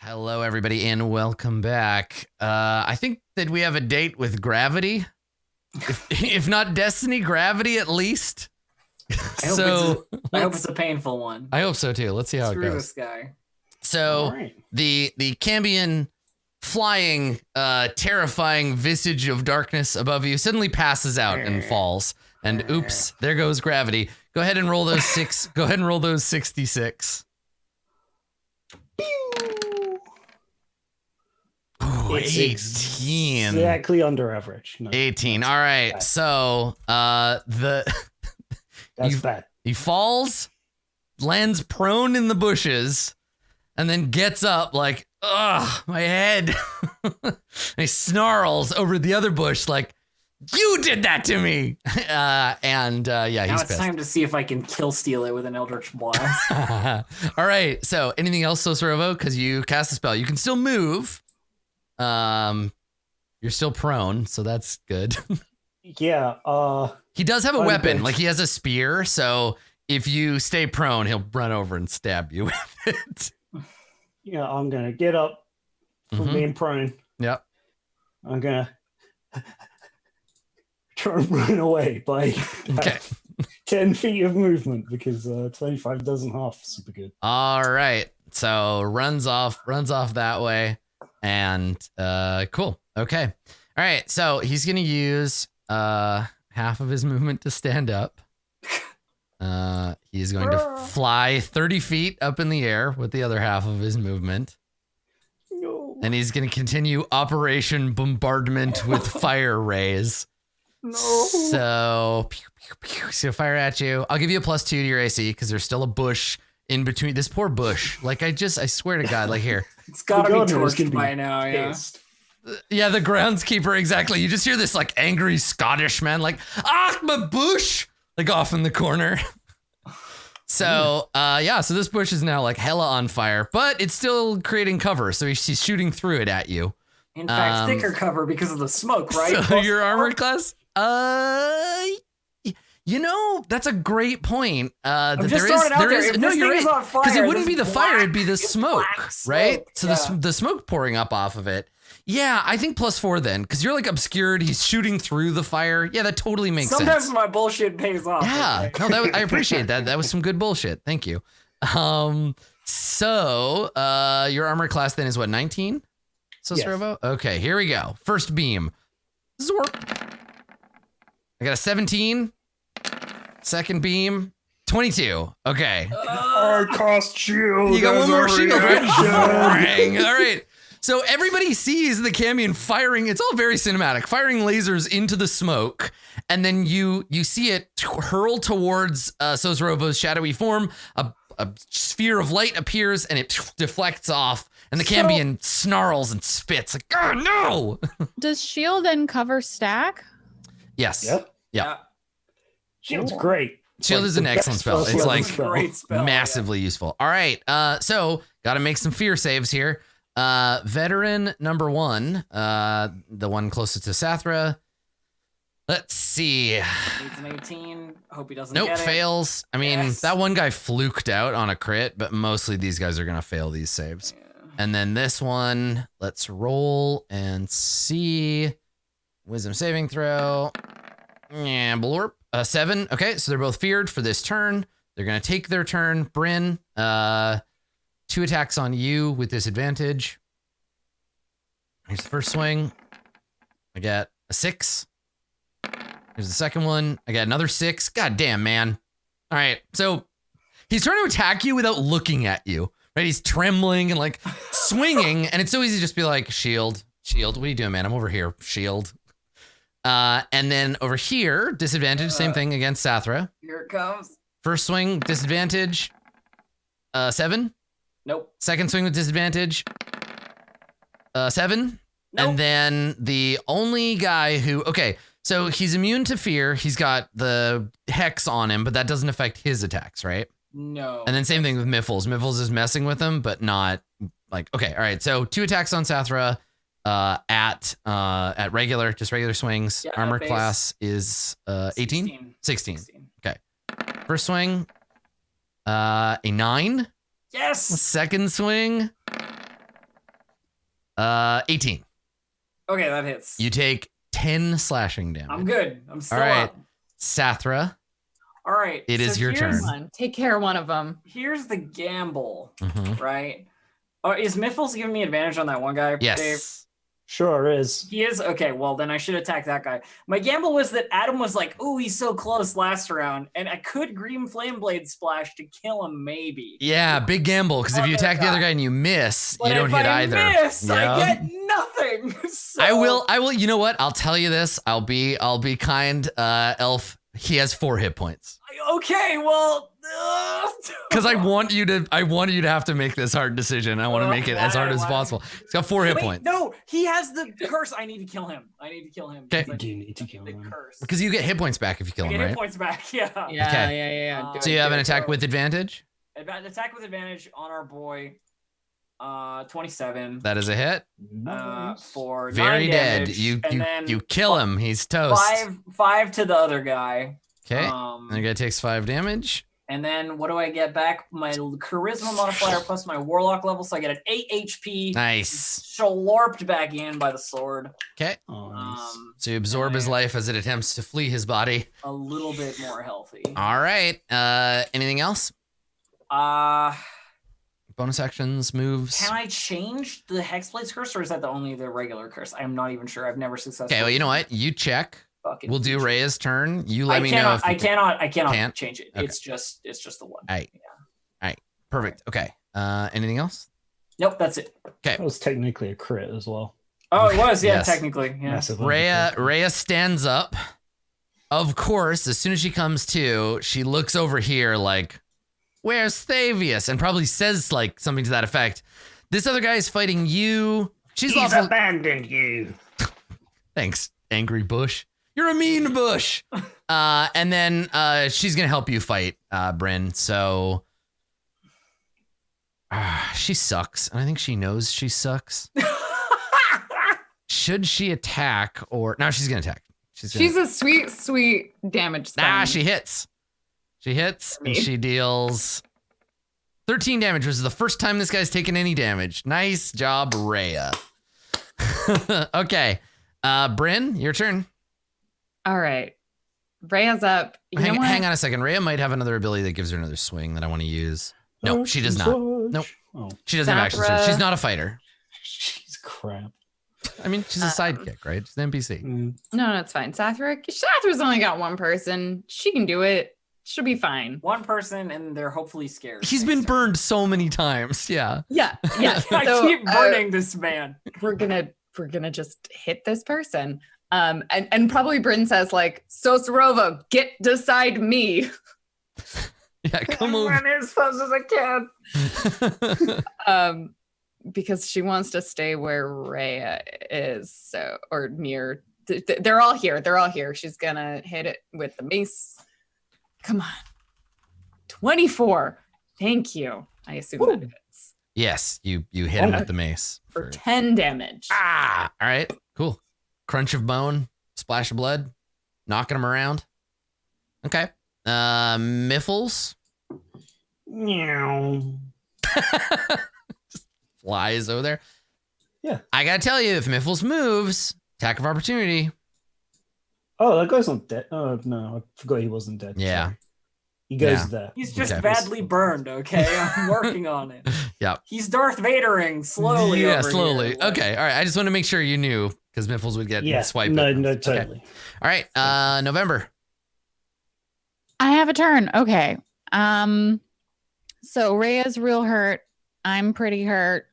Hello, everybody, and welcome back. I think that we have a date with gravity. If not destiny, gravity at least. I hope it's a painful one. I hope so too. Let's see how it goes. This guy. So the Cambion flying, terrifying visage of darkness above you suddenly passes out and falls. And oops, there goes gravity. Go ahead and roll those six. Go ahead and roll those 66. Ooh, 18. Exactly under average. No, 18. All right. Bad. So that's bad. He falls, lands prone in the bushes, and then gets up like, ugh, my head. He snarls over the other bush like, you did that to me. Yeah, now he's it's pissed. time to see if I can kill steal it with an Eldritch Blast. All right. So anything else, Sosorovo? Because you cast a spell. You can still move. You're still prone, so that's good. Yeah. He does have a weapon. Like he has a spear. So if you stay prone, he'll run over and stab you with it. Yeah, I'm going to get up from being prone. Yep. I'm going to try and run away by 10 feet of movement because 25 doesn't half super good. All right. So runs off that way. And cool. Okay. All right. So he's going to use half of his movement to stand up. He's going to fly 30 feet up in the air with the other half of his movement. No. And he's going to continue Operation Bombardment with fire rays. No. So, so fire at you. I'll give you a +2 to your AC because there's still a bush in between. This poor bush. Like I swear to God, like here. It's got to be torched by now, yeah. Yeah, the groundskeeper, exactly. You just hear this like angry Scottish man like, my bush! Like off in the corner. So, so this bush is now like hella on fire, but it's still creating cover. So he's shooting through it at you. In fact, thicker cover because of the smoke, right? So your armor class? You know, that's a great point. No, you're right. Because it wouldn't be the fire, it'd be the smoke, right? So the smoke pouring up off of it. Yeah, I think +4 then, because you're like obscured. He's shooting through the fire. Yeah, that totally makes sense. Sometimes my bullshit pays off. Yeah, I appreciate that. That was some good bullshit. Thank you. So your armor class then is what, 19? So Strovo? Okay, here we go. First beam. Zorp. I got a 17. Second beam. 22. Okay. I cost shield. You got one more shield, right? All right. So everybody sees the Cambion firing. It's all very cinematic, firing lasers into the smoke. And then you see it hurl towards Sosorovo's shadowy form. A sphere of light appears and it deflects off. And the Cambion snarls and spits like, oh no! Does shield and cover stack? Yes. Yep. Yeah. Shield's great. Shield is an excellent spell. It's like massively useful. All right. So got to make some fear saves here. Veteran number 1, the one closest to Sathra. Let's see. Needs an 18. Hope he doesn't get it. Fails. I mean, that one guy fluked out on a crit, but mostly these guys are going to fail these saves. Yeah. And then this one, let's roll and see. Wisdom saving throw. Yeah, blorp. 7. Okay, so they're both feared for this turn. They're going to take their turn. Bryn, 2 attacks on you with disadvantage. Here's the first swing. I got a 6. Here's the second one. I got another 6. God damn, man. All right, so he's trying to attack you without looking at you, right? He's trembling and like swinging, and it's so easy to just be like, shield. What are you doing, man? I'm over here. Shield. And then over here, disadvantage, same thing against Sathra. Here it comes. First swing, disadvantage. 7. Nope. Second swing with disadvantage. 7. Nope. And then the only guy who, so he's immune to fear. He's got the hex on him, but that doesn't affect his attacks, right? No. And then same thing with Miffles. Miffles is messing with him, but not like, okay. All right. So 2 attacks on Sathra. At regular swings. Yeah, armor class is 18? 16. Okay. First swing, a 9. Yes. Second swing, 18. Okay, that hits. You take 10 slashing damage. I'm good. I'm still All right. up. Sathra, All right. it is your turn. Come on, take care of one of them. Here's the gamble, Mhm. right? Is Miffles giving me advantage on that one guy? Yes. Dave? Sure is. He is? Okay, well, then I should attack that guy. My gamble was that Adam was like, ooh, he's so close last round, and I could Green Flame Blade Splash to kill him, maybe. Yeah, big gamble, because if you attack the other guy and you miss, But you don't if hit I either. miss, Yeah. I get nothing. So... I will, you know what? I'll tell you this. I'll be kind, Elf. He has 4 hit points. Okay, well... Because I want you to have to make this hard decision. I want to make it as hard as possible. He's got 4 hit points. No, he has the curse. I need to kill him. Okay. You do need to kill The him. curse. Because you get hit points back if you kill I him, get hit right? points back, yeah. Yeah. Do So you have an attack with advantage? Attack with advantage on our boy. 27. That is a hit. For Very 9 dead. damage, You and then you kill him. He's toast. five to the other guy. Okay. And the guy takes 5 damage. And then what do I get back? My charisma modifier plus my warlock level, so I get an 8 HP. Nice. Slorped back in by the sword. Okay. Oh, nice. So you absorb his life as it attempts to flee his body. A little bit more healthy. All right. Anything else? Bonus actions, moves. Can I change the Hexblade's curse, or is that only the regular curse? I'm not even sure. I've never successfully. Okay, well, you know what? You check. Fucking We'll do Rhea's turn. You let me know if I cannot Can't? change it. Okay. It's just the one. All right. Perfect. Okay. Anything else? Nope, that's it. That was technically a crit as well. Oh, it was, yeah, Yes. technically. Yeah. Massive. Rhea stands up. Of course, as soon as she comes to, she looks over here like, where's Thavius? And probably says like something to that effect. This other guy is fighting you. She's He's lawful. abandoned you. Thanks, angry bush. You're a mean bush. And then she's gonna help you fight, Bryn. So she sucks, and I think she knows she sucks. Should she attack or no? She's gonna attack. She's a sweet damage spell. Nah, she hits. She hits and she deals 13 damage, which is the first time this guy's taken any damage. Nice job, Rhea. Okay. Bryn, your turn. All right. Rhea's up. Hang on a second. Rhea might have another ability that gives her another swing that I want to use. No, she does not. Nope. Oh, She doesn't have action surge. She's not a fighter. she's crap. I mean, she's a sidekick, right? She's an NPC. No, it's fine. Sathra's only got one person. She can do it. She'll be fine. One person, and they're hopefully scared. He's been burned so many times. Yeah. Yeah. I So, keep burning this man. We're gonna just hit this person. And probably Bryn says like, so Sarova, get beside me. Yeah, come over. as fast as I can. Because she wants to stay where Rhea is, so or near. They're all here. They're all here. She's gonna hit it with the mace. Come on, 24. Thank you. I assume that hits Yes, you hit him with the mace. for 10 damage. All right, cool. Crunch of bone, splash of blood, knocking him around. Okay. Miffles. Meow. Just flies over there. Yeah. I gotta tell you, if Miffles moves, attack of opportunity. Oh, that guy's not dead. Oh no, I forgot he wasn't dead. Yeah. Sorry. He goes Yeah. there. He's just Okay. badly burned, okay? I'm working on it. Yep. He's Darth Vadering slowly. Yeah, over slowly. here. Like, Okay. All right. I just want to make sure you knew because Miffles would get Yeah. swiped. No, at. no, Okay. totally. All right. November. I have a turn. Okay. So Rhea's real hurt. I'm pretty hurt.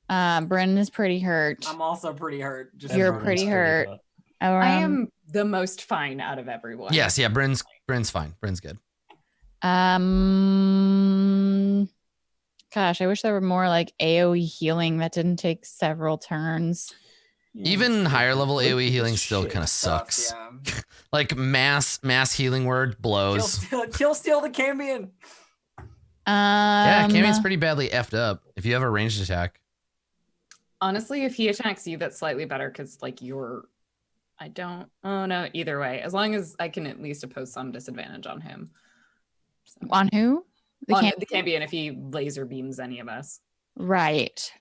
Bryn is pretty hurt. I'm also pretty hurt. Just You're Everyone's pretty hurt. Um, I am the most fine out of everyone. Yes. Yeah. Bryn's fine. Bryn's good. Gosh, I wish there were more like AoE healing that didn't take several turns. Yeah. Even higher level Look AoE at healing this still shit. kind of sucks. Yeah. Like mass healing word blows. Kill steal the Cambion. Yeah, Cammy's pretty badly effed up. If you have a ranged attack. Honestly, if he attacks you, that's slightly better because like oh no, either way. As long as I can at least oppose some disadvantage on him. So, On who? The on can- the Cambion if he laser beams any of us. Right.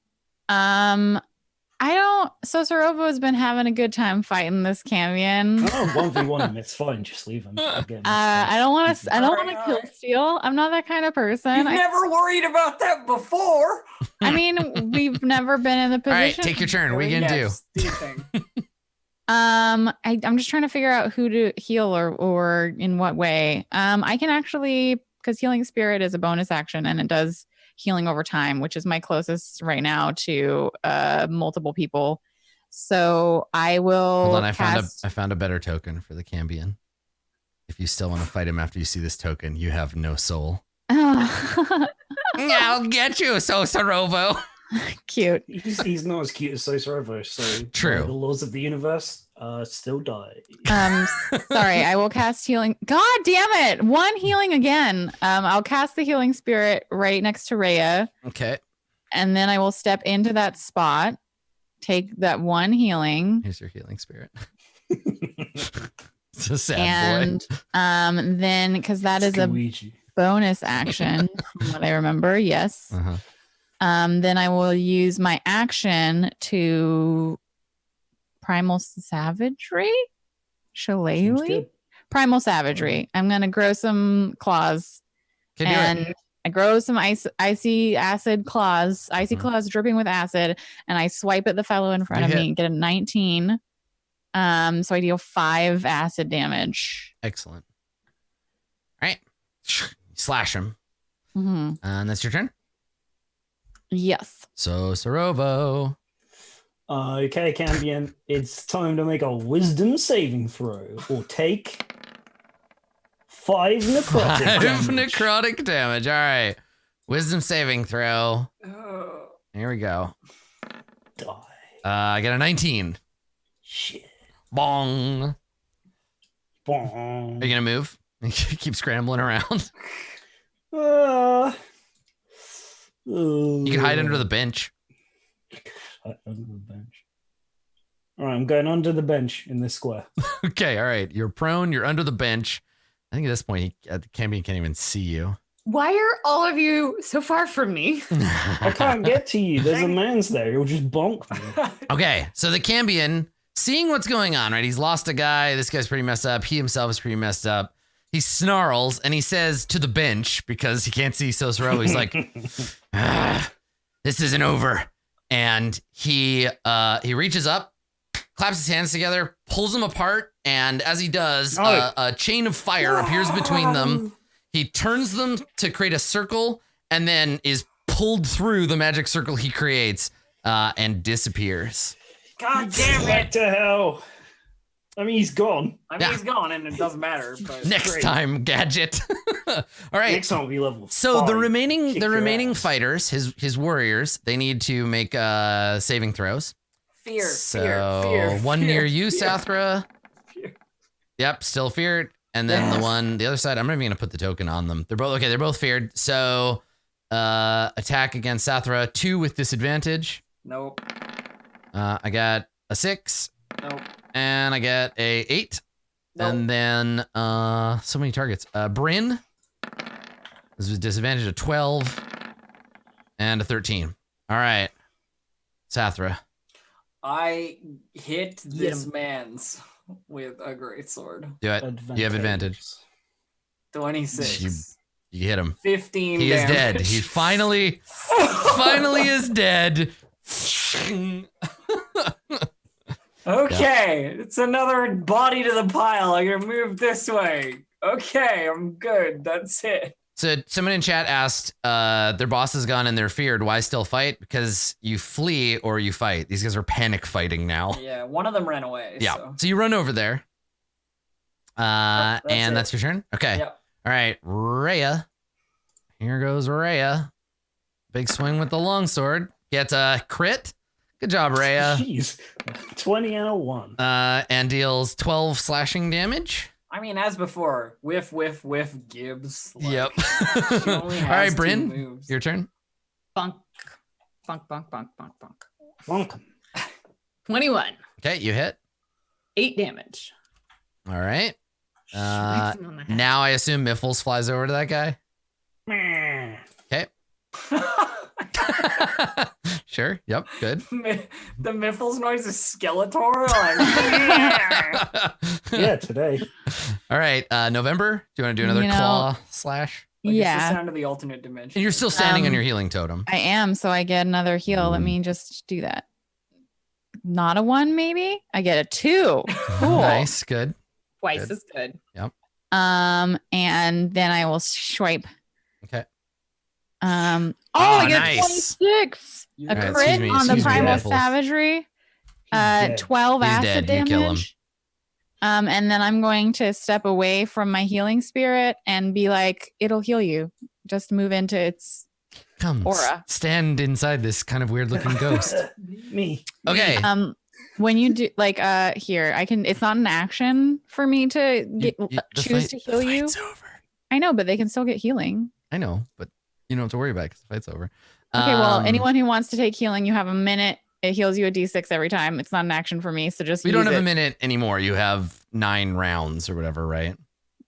So Sorovo's been having a good time fighting this Cambion. Oh, 1v1 him. It's fine. Just leave him. Again, I don't want to. I don't want to Alright, kill alright. steal. I'm not that kind of person. You've never worried about that before. I mean, we've never been in the All position. right, take your turn. What are you gonna Yes, do your thing. I'm just trying to figure out who to heal or in what way. I can actually, because healing spirit is a bonus action and it does healing over time, which is my closest right now to multiple people. So I will. Hold on, I cast... found a better token for the Cambion. If you still want to fight him after you see this token, you have no soul. I'll get you, Sorovo. Cute. He's not as cute as Sorovo, so True. The laws of the universe still die. Sorry, I will cast healing. God damn it! One healing again. I'll cast the healing spirit right next to Rhea. Okay. And then I will step into that spot, take that one healing. Here's your healing spirit. It's a sad boy. And then because that is a bonus action, from what I remember, yes. Uh-huh. Then I will use my action to primal savagery, shillelagh, primal savagery. I'm gonna grow some claws, and I grow some icy acid claws, claws dripping with acid, and I swipe at the fellow in front of me and get a 19. So I deal 5 acid damage. Excellent. All right, slash him, Mm-hmm. and that's your turn. Yes. So Sorovo. Okay, Cambion, it's time to make a wisdom saving throw or take 5 necrotic damage. Necrotic damage. All right. Wisdom saving throw. Oh. Here we go. Die. I got a 19. Shit. Bong. Bong. Are you gonna move? Keep scrambling around. You can hide under the bench. Under the bench. All right, I'm going under the bench in this square. Okay, all right. You're prone. You're under the bench. I think at this point, Cambion can't even see you. Why are all of you so far from me? I can't get to you. There's a man's there. He'll just bonk me. Okay, so the Cambion, seeing what's going on, right? He's lost a guy. This guy's pretty messed up. He himself is pretty messed up. He snarls and he says to the bench, because he can't see Sosoro, he's like, this isn't over. And he reaches up, claps his hands together, pulls them apart, and as he does, a chain of fire appears between them. He turns them to create a circle and then is pulled through the magic circle he creates and disappears. God damn Back it! to hell. I mean, he's gone. I mean, he's gone, and it doesn't matter. But Next time, Gadget. All right. Next time will be level So 5. the remaining Kick your ass. fighters, his warriors, they need to make saving throws. fear, So fear. one fear, near you, fear, Sathra. fear. Yep, still feared. And then the other side, I'm not even gonna put the token on them. They're both okay. They're both feared. So attack against Sathra, 2 with disadvantage. Nope. I got a 6. Nope. And I get a 8. Nope. And then so many targets. Bryn. This is disadvantage of 12. And a 13. All right. Sathra. I hit this man's with a greatsword. Do it. You have advantage. 26. You hit him. 15 He is damage. dead. He finally is dead. Okay, it's another body to the pile. I'm gonna move this way. Okay, I'm good. That's it. So someone in chat asked, their boss is gone and they're feared. Why still fight? Because you flee or you fight. These guys are panic fighting now. Yeah, one of them ran away. Yeah. So. So you run over there. That's your turn? Okay. Yep. All right. Rhea. Here goes Rhea. Big swing with the longsword. Gets a crit. Good job, Rhea. Jeez. 20 and a 1. And deals 12 slashing damage. I mean, as before, whiff, Gibbs. Like, Yep. she only All has right, 2 Bryn, moves. your turn. Bonk. Bonk, bonk, bonk, bonk, bonk. Bonk him. 21. Okay, you hit. 8 damage. All right. Smacks him on the head. Now I assume Miffles flies over to that guy. Meh. Okay. Sure. Yep. Good. The Miffles noise is Skeletor. Like, Yeah, today. All right. November. Do you want to do another claw slash? Like, it's the Yeah, sound of the alternate dimension. And you're still standing on your healing totem. I am. So I get another heal. Let me just do that. Not a 1, maybe. I get a 2. Cool. Nice. Good. Twice Good. as good. And then I will swipe. Okay. I get nice. 26. You- A All right, crit excuse me, on the excuse me, primal Waffles. savagery. dead. 12 He's acid dead. You kill him. damage. And then I'm going to step away from my healing spirit and be like, it'll heal you. Just move into its Come. Aura. Stand inside this kind of weird looking ghost. Me. Okay. when you do like here, I can it's not an action for me to get choose to heal you. Fight's over. I know, but they can still get healing. I know, but you don't have to worry about it because the fight's over. Okay, well, anyone who wants to take healing, you have a minute. It heals you a d6 every time. It's not an action for me, so just We use don't have it. a minute anymore. You have 9 rounds or whatever, right?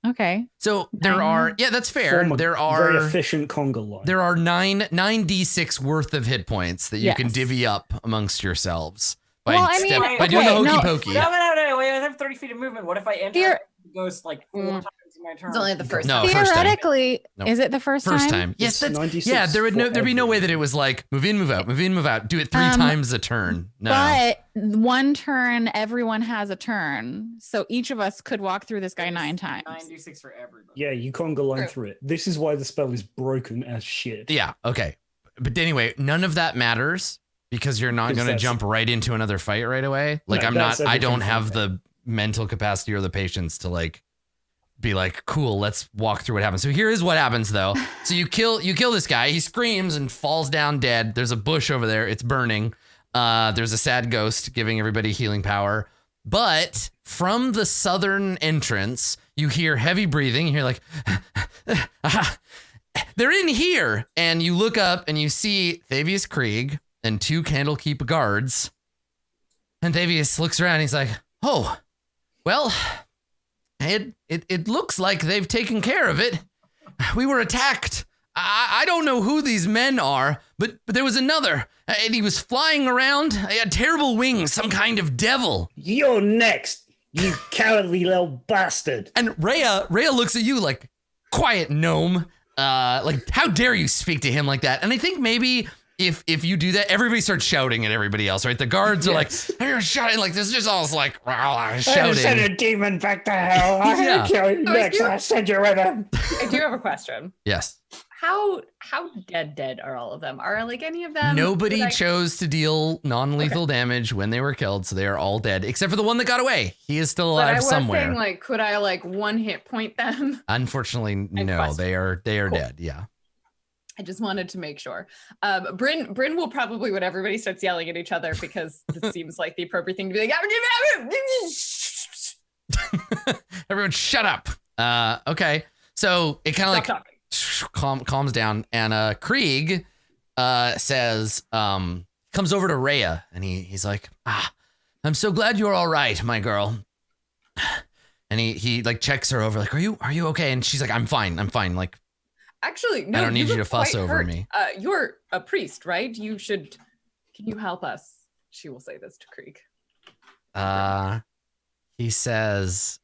Okay. So there are, yeah, that's fair. Form a There very are efficient conga line. there are 9d6 worth of hit points that you can Yes. divvy up amongst yourselves by Well, I mean, by doing the okay, hokey no. pokey. No, wait, I have 30 feet of movement. What if I enter Here- the ghost like 4 Mm. times in my turn? It's only the first No, time. first time. Theoretically, No. is it the first time. Yes, It's that's 96 yeah. There'd be no way that it was like move in, move out, move in, move out. Do it 3 times a turn. No. But one turn, everyone has a turn. So each of us could walk through this guy 9 times. 96 for everybody. Yeah, you conga line True. through it. This is why the spell is broken as shit. Yeah. Okay. But anyway, none of that matters because you're not Because going to that's- jump right into another fight right away. Like No, I'm that's not. I don't everything have from the mental capacity or the patience to like be like, cool, let's walk through what happens. So here is what happens though. So you kill this guy. He screams and falls down dead. There's a bush over there. It's burning. There's a sad ghost giving everybody healing power. But from the southern entrance, you hear heavy breathing. You hear like, they're in here. And you look up and you see Thavius Krieg and 2 Candlekeep guards. And Thavius looks around and he's like, oh, well, it looks like they've taken care of it. We were attacked. I don't know who these men are, but there was another. And he was flying around. He had terrible wings, some kind of devil. You're next, you cowardly little bastard. And Rhea looks at you like, quiet gnome. Like, how dare you speak to him like that? And I think maybe if you do that, everybody starts shouting at everybody else, right? The guards are like, you're shouting like this, just all like I send shouting. a demon back to hell. I'm Yeah. gonna kill you next. I send you with him. I do have a question. Yes. How dead are all of them? Are like any of them? Nobody like, chose to deal non-lethal damage when they were killed, so they are all dead, except for the one that got away. He is still but I alive was somewhere. saying, like, could I like one hit point them? Unfortunately, no. question. They are Cool. dead. Yeah. I just wanted to make sure. Bryn will probably, when everybody starts yelling at each other, because this seems like the appropriate thing to be like, Everyone, shut up. Okay. So it kind of stop like talking. calms down, and Krieg says, comes over to Rhea, and he's like, I'm so glad you're all right, my girl. And he like checks her over, like, are you okay? And she's like, I'm fine. Like, Actually, no. I don't need you look to fuss quite over hurt. me. You're a priest, right? You should. Can you help us? She will say this to Krieg. He says,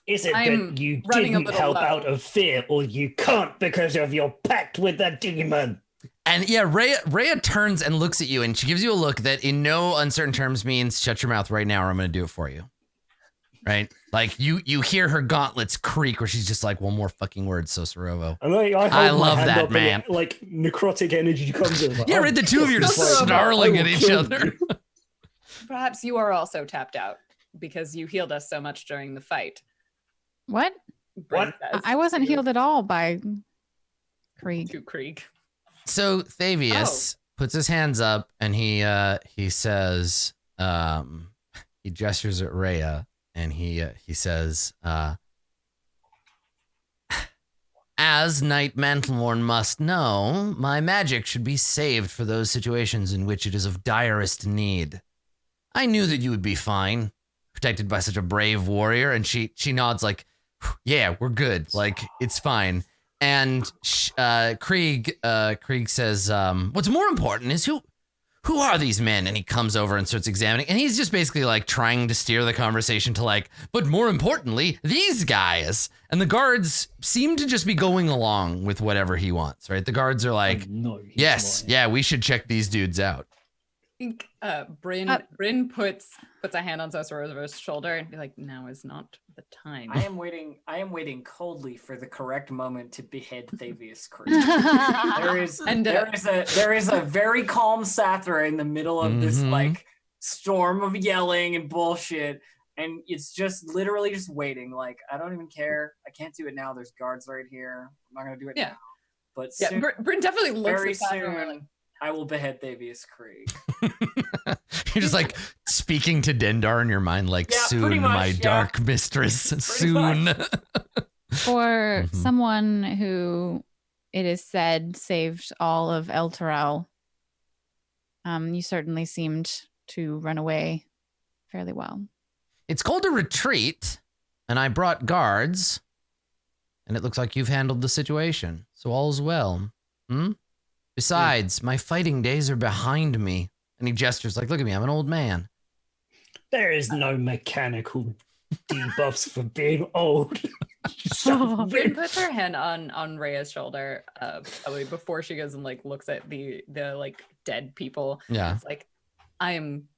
Is it I'm that you running a didn't little help low. out of fear, or you can't because of your pact with the demon? and yeah, Rhea turns and looks at you, and she gives you a look that in no uncertain terms means shut your mouth right now or I'm going to do it for you. Right? Like you hear her gauntlets creak where she's just like, one more fucking word, Sosorovo. And I hold I my love hand that, up and man. it, like necrotic energy comes in. Like, Yeah, oh, right. The two of you are just Sosorovo, snarling I at will each kill other. you. Perhaps you are also tapped out because you healed us so much during the fight. What? Bryn says I wasn't to- healed at all by Krieg. to Krieg. So Thavius puts his hands up and he says, he gestures at Rhea and he says, as Knight Mantlemorn must know, my magic should be saved for those situations in which it is of direst need. I knew that you would be fine, protected by such a brave warrior. And she nods like, yeah, we're good. Like, it's fine. And Krieg says, what's more important is who are these men? And he comes over and starts examining. And he's just basically like trying to steer the conversation to like, but more importantly, these guys. And the guards seem to just be going along with whatever he wants, right? The guards are like, yes, yeah, we should check these dudes out. I think Bryn puts a hand on Zosoro's shoulder and be like, now is not the time. I am waiting coldly for the correct moment to behead Thavius Krieg. there is a very calm Sathra in the middle of this like storm of yelling and bullshit, and it's just literally just waiting. Like, I don't even care. I can't do it now. There's guards right here. I'm not gonna do it now. But soon, Bryn definitely looks very at Sathra soon, and like, I will behead Thavius Krieg. You're just like speaking to Dendar in your mind, like, soon, much, my dark mistress, soon. For someone who it is said saved all of Elturel, you certainly seemed to run away fairly well. It's called a retreat, and I brought guards, and it looks like you've handled the situation, so all's well. Besides, my fighting days are behind me. And he gestures like, look at me, I'm an old man. There is no mechanical debuffs for being old. Bryn puts her hand on Rhea's shoulder probably before she goes and like looks at the like dead people. Yeah. It's like, I am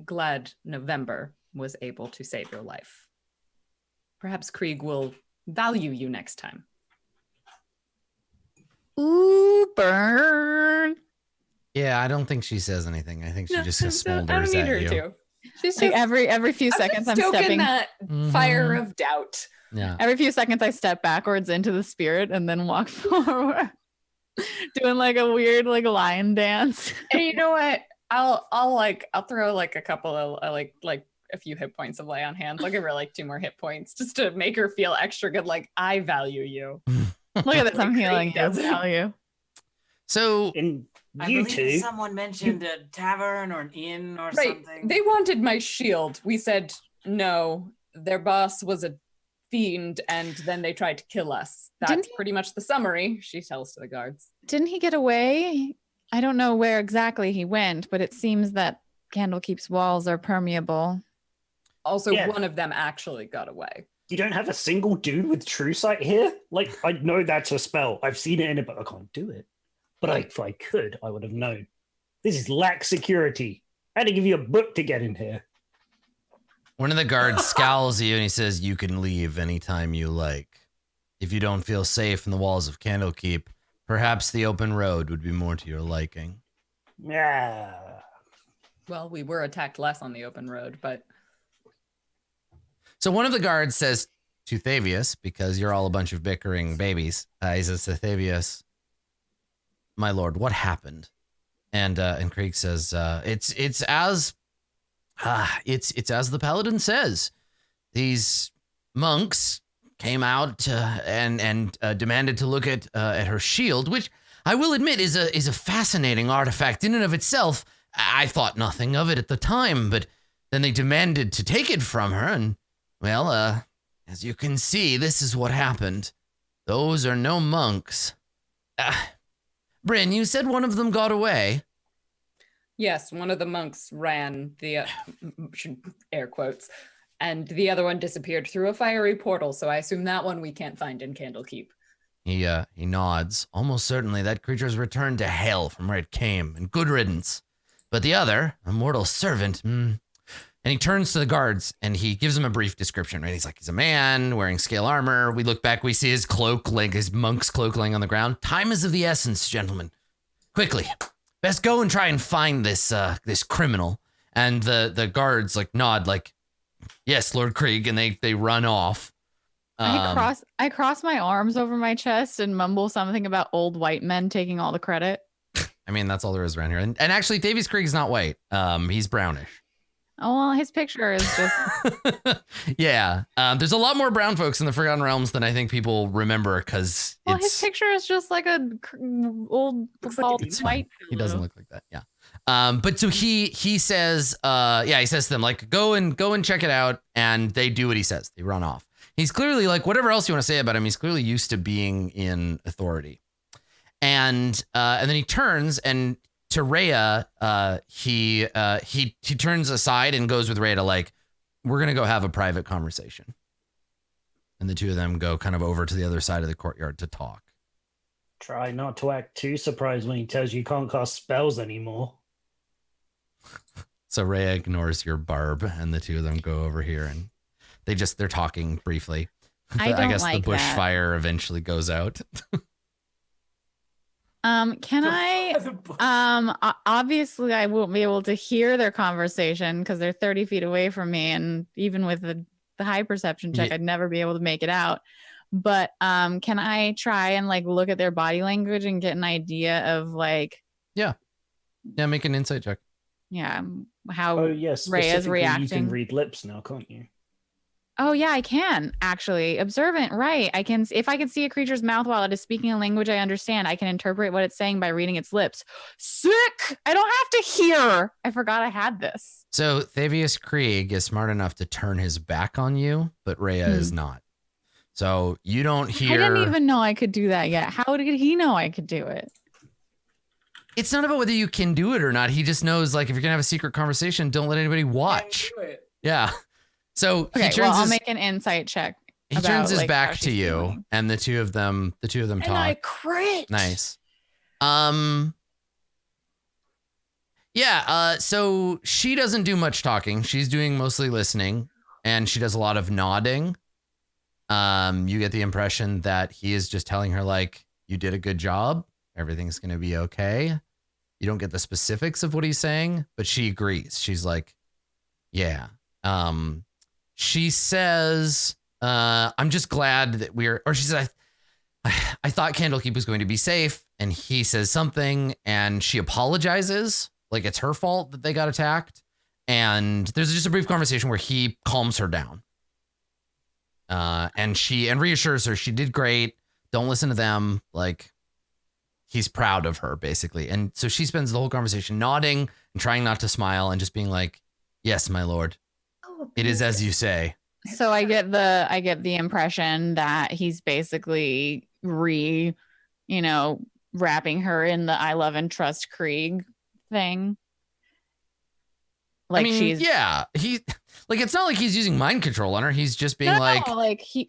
glad November was able to save your life. Perhaps Krieg will value you next time. Ooh, burn. Yeah, I don't think she says anything. I think she just smolders I don't need at her you. to. She's Like just every few seconds I'm stepping that fire of doubt. Yeah. Every few seconds I step backwards into the spirit and then walk forward. Doing like a weird like lion dance. And you know what? I'll throw like a couple of like a few hit points of lay on hands. I'll give her like 2 more hit points just to make her feel extra good. Like, I value you. Look at this, I'm healing you. Value. So I believe someone mentioned a tavern or an inn or something. They wanted my shield. We said no. Their boss was a fiend, and then they tried to kill us. That's pretty much the summary, she tells to the guards. Didn't he get away? I don't know where exactly he went, but it seems that Candlekeep's walls are permeable. Also, one of them actually got away. You don't have a single dude with true sight here? Like, I know that's a spell. I've seen it in it, but I can't do it. But if I could, I would have known. This is lax security. I had to give you a book to get in here. One of the guards scowls at you and he says, you can leave anytime you like. If you don't feel safe in the walls of Candlekeep, perhaps the open road would be more to your liking. Yeah. Well, we were attacked less on the open road, but... So one of the guards says to Thavius, because you're all a bunch of bickering babies, he says to Thavius, my lord, what happened? And Krieg says, it's as the paladin says. These monks came out and demanded to look at her shield, which I will admit is a fascinating artifact in and of itself. I thought nothing of it at the time, but then they demanded to take it from her, and well, as you can see, this is what happened. Those are no monks. Bryn, you said one of them got away. Yes, one of the monks ran, the air quotes, and the other one disappeared through a fiery portal, so I assume that one we can't find in Candlekeep. He nods. Almost certainly that creature's returned to hell from where it came, and good riddance. But the other, a mortal servant, and he turns to the guards and he gives them a brief description, right? He's like, he's a man wearing scale armor. We look back, we see his cloak, like his monk's cloak laying on the ground. Time is of the essence, gentlemen. Quickly, best go and try and find this criminal. And the guards like nod like, yes, Lord Krieg, and they run off. I cross my arms over my chest and mumble something about old white men taking all the credit. I mean, that's all there is around here. And actually, Thavius Krieg is not white. He's brownish. Oh, well, his picture is just... Yeah. There's a lot more brown folks in the Forgotten Realms than I think people remember because his picture is just like a old bald white. He doesn't look like that. Yeah. But so he says, he says to them, like, go and check it out. And they do what he says. They run off. He's clearly like, whatever else you want to say about him, he's clearly used to being in authority. And then he turns, and to Rhea, he turns aside and goes with Rhea to like, we're going to go have a private conversation. And the two of them go kind of over to the other side of the courtyard to talk. Try not to act too surprised when he tells you can't cast spells anymore. So Rhea ignores your barb, and the two of them go over here, and they're talking briefly. I don't guess like the bushfire eventually goes out. Can I? Obviously, I won't be able to hear their conversation because they're 30 feet away from me, and even with the high perception check, I'd never be able to make it out. But can I try and like look at their body language and get an idea of like? Yeah, make an insight check. Yeah, how yes, Rhea's reacting. You can read lips now, can't you? Oh yeah, I can actually. Observant, right? I can. If I can see a creature's mouth while it is speaking a language I understand, I can interpret what it's saying by reading its lips. Sick! I don't have to hear. I forgot I had this. So Thavius Krieg is smart enough to turn his back on you, but Rhea is not. So you don't hear. I didn't even know I could do that yet. How did he know I could do it? It's not about whether you can do it or not. He just knows, like, if you're gonna have a secret conversation, don't let anybody watch. Yeah. So okay, I'll make an insight check. He turns his back to you, feeling. And the two of them talk. And I crit. Nice. Yeah. So she doesn't do much talking. She's doing mostly listening, and she does a lot of nodding. You get the impression that he is just telling her, like, you did a good job. Everything's gonna be okay. You don't get the specifics of what he's saying, but she agrees. She's like, yeah. She says, I'm just glad that she says, I thought Candlekeep was going to be safe. And he says something, and she apologizes. Like it's her fault that they got attacked. And there's just a brief conversation where he calms her down. And reassures her she did great. Don't listen to them. Like, he's proud of her, basically. And so she spends the whole conversation nodding and trying not to smile and just being like, yes, my lord. It is as you say. So I get the impression that he's basically wrapping her in the I love and trust Krieg thing. Like, she's it's not like he's using mind control on her. He's just being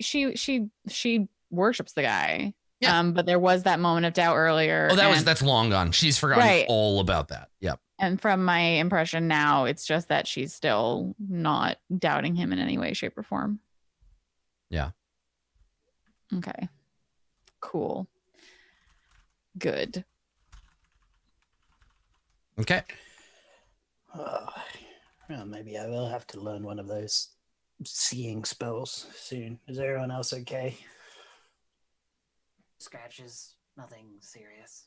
she worships the guy. Yeah. But there was that moment of doubt earlier. Oh, that's long gone. She's forgotten all about that. Yep. And from my impression now, it's just that she's still not doubting him in any way, shape, or form. Yeah. Okay. Cool. Good. Okay. Well, maybe I will have to learn one of those seeing spells soon. Is everyone else okay? Scratches, nothing serious.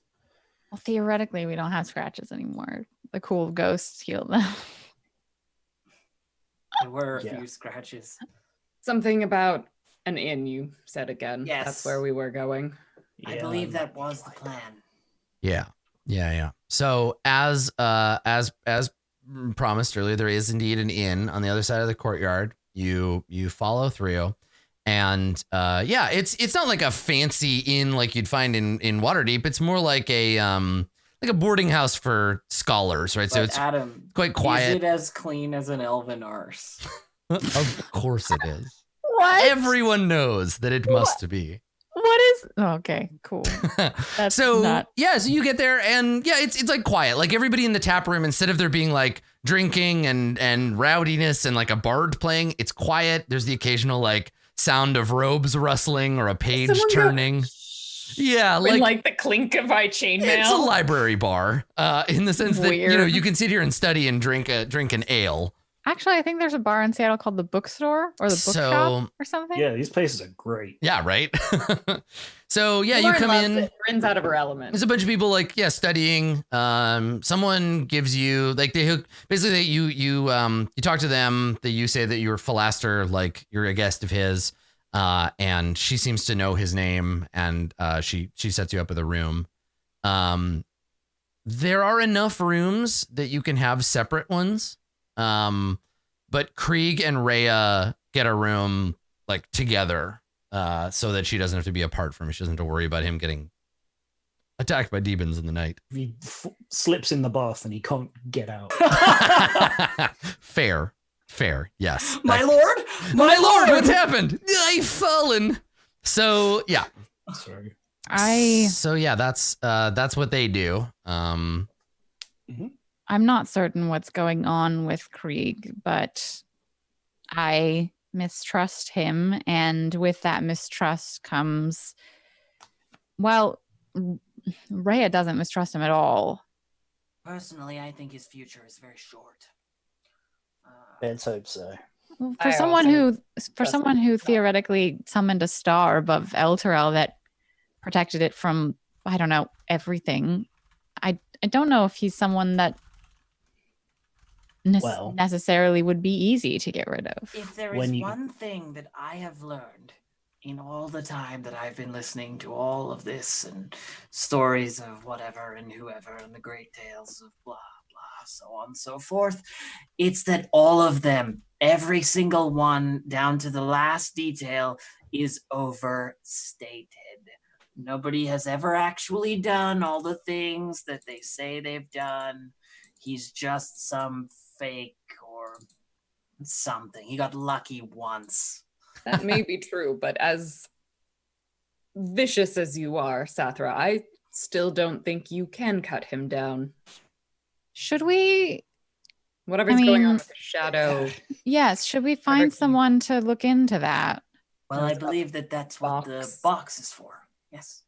Well, theoretically, we don't have scratches anymore. The cool ghosts healed them. There were a few scratches. Something about an inn, you said again. Yes. That's where we were going. I believe that was the plan. Yeah. So as promised earlier, there is indeed an inn on the other side of the courtyard. You follow through. And it's not like a fancy inn like you'd find in Waterdeep. It's more like a boarding house for scholars, right? But so it's Adam, quite quiet. Is it as clean as an elven arse? Of course it is. What? Everyone knows that it must be. What is? Okay, cool. That's so you get there, and it's like quiet. Like everybody in the tap room, instead of there being like drinking and rowdiness and like a bard playing, it's quiet. There's the occasional like sound of robes rustling or a page turning. Like the clink of my chainmail. It's a library bar, in the sense that you can sit here and study and drink an ale. Actually, I think there's a bar in Seattle called the Bookstore or the Bookshop or something. Yeah, these places are great. Yeah, right. So you come in. Bryn's out of her element. There's a bunch of people studying. Someone gives you you talk to them. You say that you're Philaster, like you're a guest of his, and she seems to know his name, and she sets you up with a room. There are enough rooms that you can have separate ones. But Krieg and Rhea get a room like together, so that she doesn't have to be apart from him. She doesn't have to worry about him getting attacked by demons in the night. He slips in the bath and he can't get out. Fair, yes. My lord, my lord, what's happened? I've fallen. So yeah. Sorry. So yeah, that's what they do. I'm not certain what's going on with Krieg, but I mistrust him, and with that mistrust comes, well, Rhea doesn't mistrust him at all. Personally, I think his future is very short. Let's hope so. Well, I for someone also who theoretically summoned a star above Elturel that protected it from, I don't know, everything. I don't know if he's someone that necessarily would be easy to get rid of. If there is one thing that I have learned in all the time that I've been listening to all of this and stories of whatever and whoever and the great tales of blah, blah, so on and so forth, it's that all of them, every single one, down to the last detail, is overstated. Nobody has ever actually done all the things that they say they've done. He's just some fake or something. He got lucky once. That may be true, but as vicious as you are, Sathra, I still don't think you can cut him down. Should we? Whatever's going on with the shadow. Yes, should we find someone to look into that? Well, I believe that's what the box is for. Yes.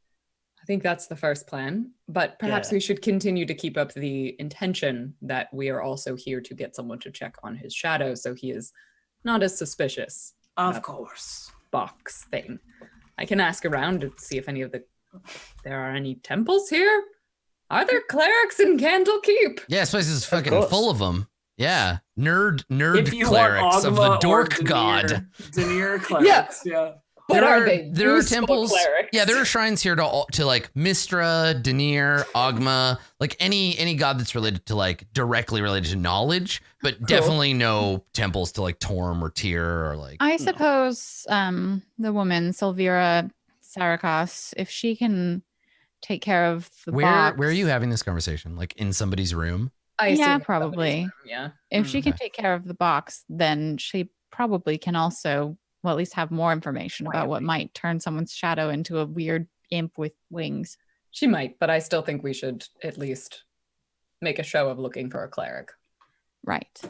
I think that's the first plan, but perhaps we should continue to keep up the intention that we are also here to get someone to check on his shadow so he is not as suspicious. Of course. Box thing. I can ask around to see if there are any temples here. Are there clerics in Candlekeep? Yeah, this place is fucking full of them. Yeah, nerd clerics of the dork god. Denier clerics, yeah. But are they there are temples. Clerics? Yeah, there are shrines here to like Mistra, Denier, Ogma, like any god that's related to like directly related to knowledge, but definitely no temples to like Torm or Tyr or like. I suppose the woman Silvira Sarakas, if she can take care of the box. Where are you having this conversation? Like in somebody's room? Yeah, probably. Yeah. If she can take care of the box, then she probably can also, well, at least have more information about what might turn someone's shadow into a weird imp with wings. She might, but I still think we should at least make a show of looking for a cleric. Right.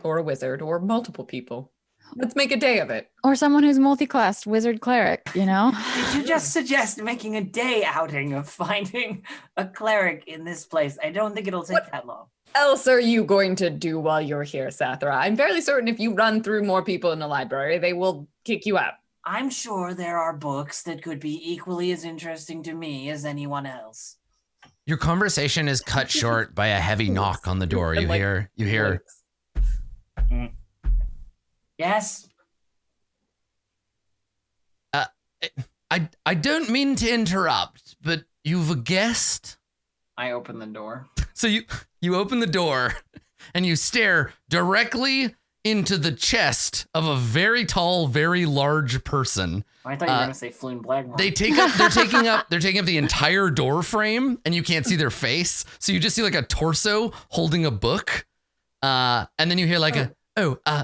Or a wizard, or multiple people. Let's make a day of it. Or someone who's multi-classed, wizard cleric, you know? Did you just suggest making a day outing of finding a cleric in this place? I don't think it'll take that long. Else are you going to do while you're here, Sathra? I'm fairly certain if you run through more people in the library, they will kick you out. I'm sure there are books that could be equally as interesting to me as anyone else. Your conversation is cut short by a heavy knock on the door. You hear. Yes. I don't mean to interrupt, but you've a guest. I open the door. So you open the door and you stare directly into the chest of a very tall, very large person. I thought you were gonna say Floon Blackmore. They're taking up the entire door frame, and you can't see their face. So you just see like a torso holding a book. And then you hear like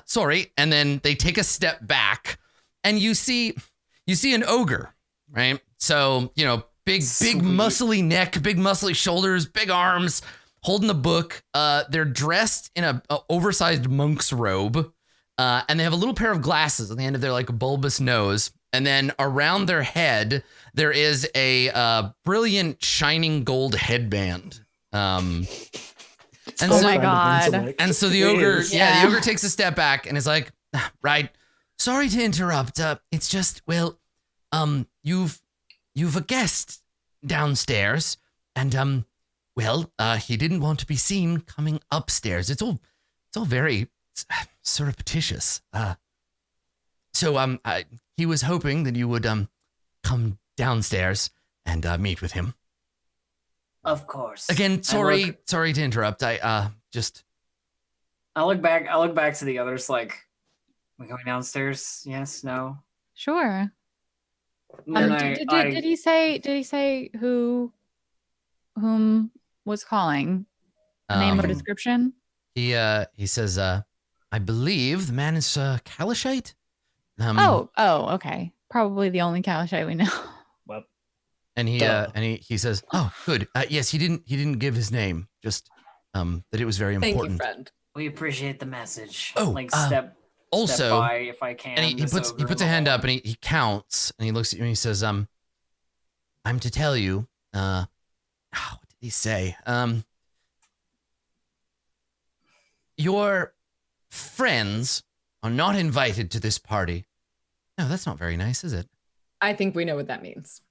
sorry. And then they take a step back and you see an ogre, right? So, big muscly neck, big muscly shoulders, big arms, holding the book. They're dressed in a oversized monk's robe. And they have a little pair of glasses on the end of their like bulbous nose. And then around their head, there is a brilliant shining gold headband. Oh my God. And so the ogre, the ogre takes a step back and is like, right, sorry to interrupt. It's just, you've a guest downstairs and, he didn't want to be seen coming upstairs. It's all very surreptitious. So he was hoping that you would, come downstairs and, meet with him. Of course. Again, sorry to interrupt. I look back to the others like, We going downstairs? Yes, no. Sure. And then Did he say whom was calling? Name or description? He says, I believe the man is Kalashite. Okay. Probably the only Kalashite we know. Well, and he says, oh, good. Yes, he didn't give his name. Just that it was very important. Thank you, friend. We appreciate the message. Oh, step by if I can. And he puts a hand up and he counts and he looks at you and he says, I'm to tell you, what did he say? Your friends are not invited to this party. No, that's not very nice, is it? I think we know what that means.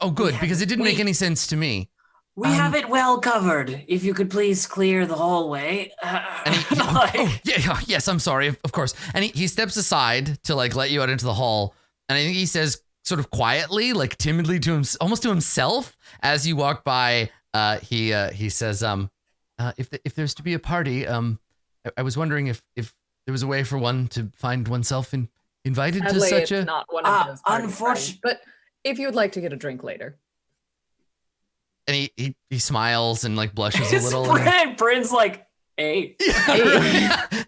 Oh, good, because it didn't make any sense to me. We have it well covered. If you could please clear the hallway. Yes, I'm sorry, of course. And he steps aside to like let you out into the hall. And I think he says sort of quietly, like timidly to him, almost to himself, as you walk by. He says, if there's to be a party, I was wondering if there was a way for one to find oneself invited to such a. Not one of those unfortunately, but if you would like to get a drink later. And he smiles and like blushes a little. Bryn's like, hey.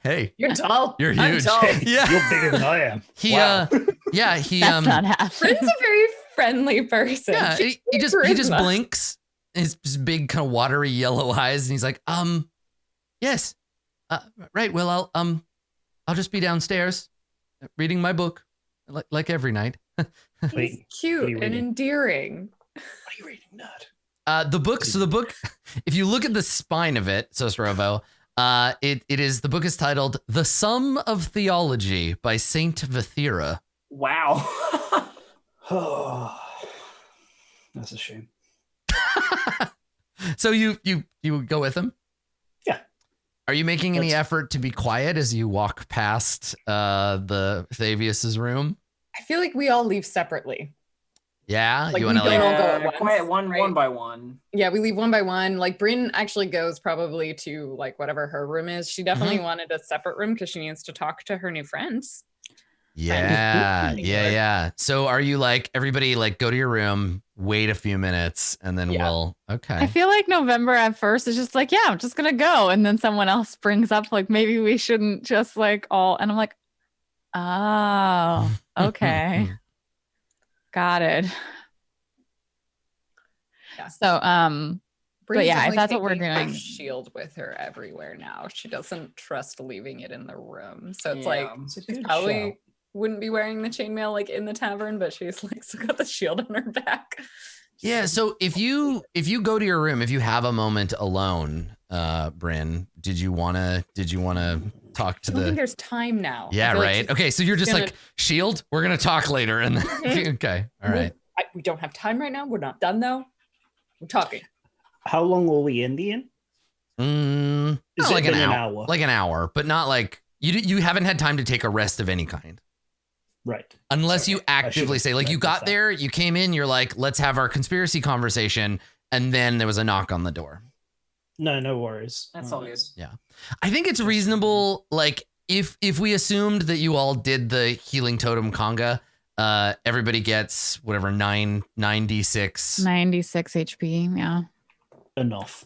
Hey. You're tall. You're I'm huge. tall. Yeah. You're bigger than I am. Wow. That's not happening. Bryn's a very friendly person. Yeah, he just blinks. His big kind of watery yellow eyes, and he's like, yes, right. Well, I'll just be downstairs, reading my book, like every night. He's cute and endearing. What are you reading, nerd? The book. So the book, if you look at the spine of it, Sosrovo, the book is titled "The Sum of Theology" by Saint Vithira. Wow. Oh, that's a shame. So you go with him? Yeah. Are you making any effort to be quiet as you walk past the Thavius's room? I feel like we all leave separately. Yeah, Like, you want to we don't all like go at once, quiet one right? by one. Yeah, we leave one by one. Like Bryn actually goes probably to like whatever her room is. She definitely wanted a separate room because she needs to talk to her new friends. Yeah. So are you like everybody like go to your room, wait a few minutes, and then we'll okay. I feel like November at first is just like, yeah, I'm just gonna go, and then someone else brings up like maybe we shouldn't just like all, and I'm like, oh, okay, got it. Yeah. So Bryn's yeah, if only that's what we're taking her doing. shield with her everywhere now. She doesn't trust leaving it in the room. So it's Yeah. like It's a she's good probably shout. wouldn't be wearing the chainmail like in the tavern, but she's like still got the shield on her back. Yeah, so if you go to your room, if you have a moment alone, Bryn, did you wanna talk to I don't think there's time now. I Yeah, feel like right. she's Okay, so you're just gonna- like, shield, we're gonna talk later. And then okay, all right. we don't have time right now. We're not done though. We're talking. How long will we in the inn? Is Not it like been an an hour. hour? Like an hour, but not like you haven't had time to take a rest of any kind. Right. Unless you actively should've say, like, you noticed got that. there, you came in, you're like, let's have our conspiracy conversation, and then there was a knock on the door. No worries. That's No all good. worries. I think it's reasonable, like, if we assumed that you all did the healing totem conga, everybody gets whatever 9d6. 96 HP. Yeah. Enough.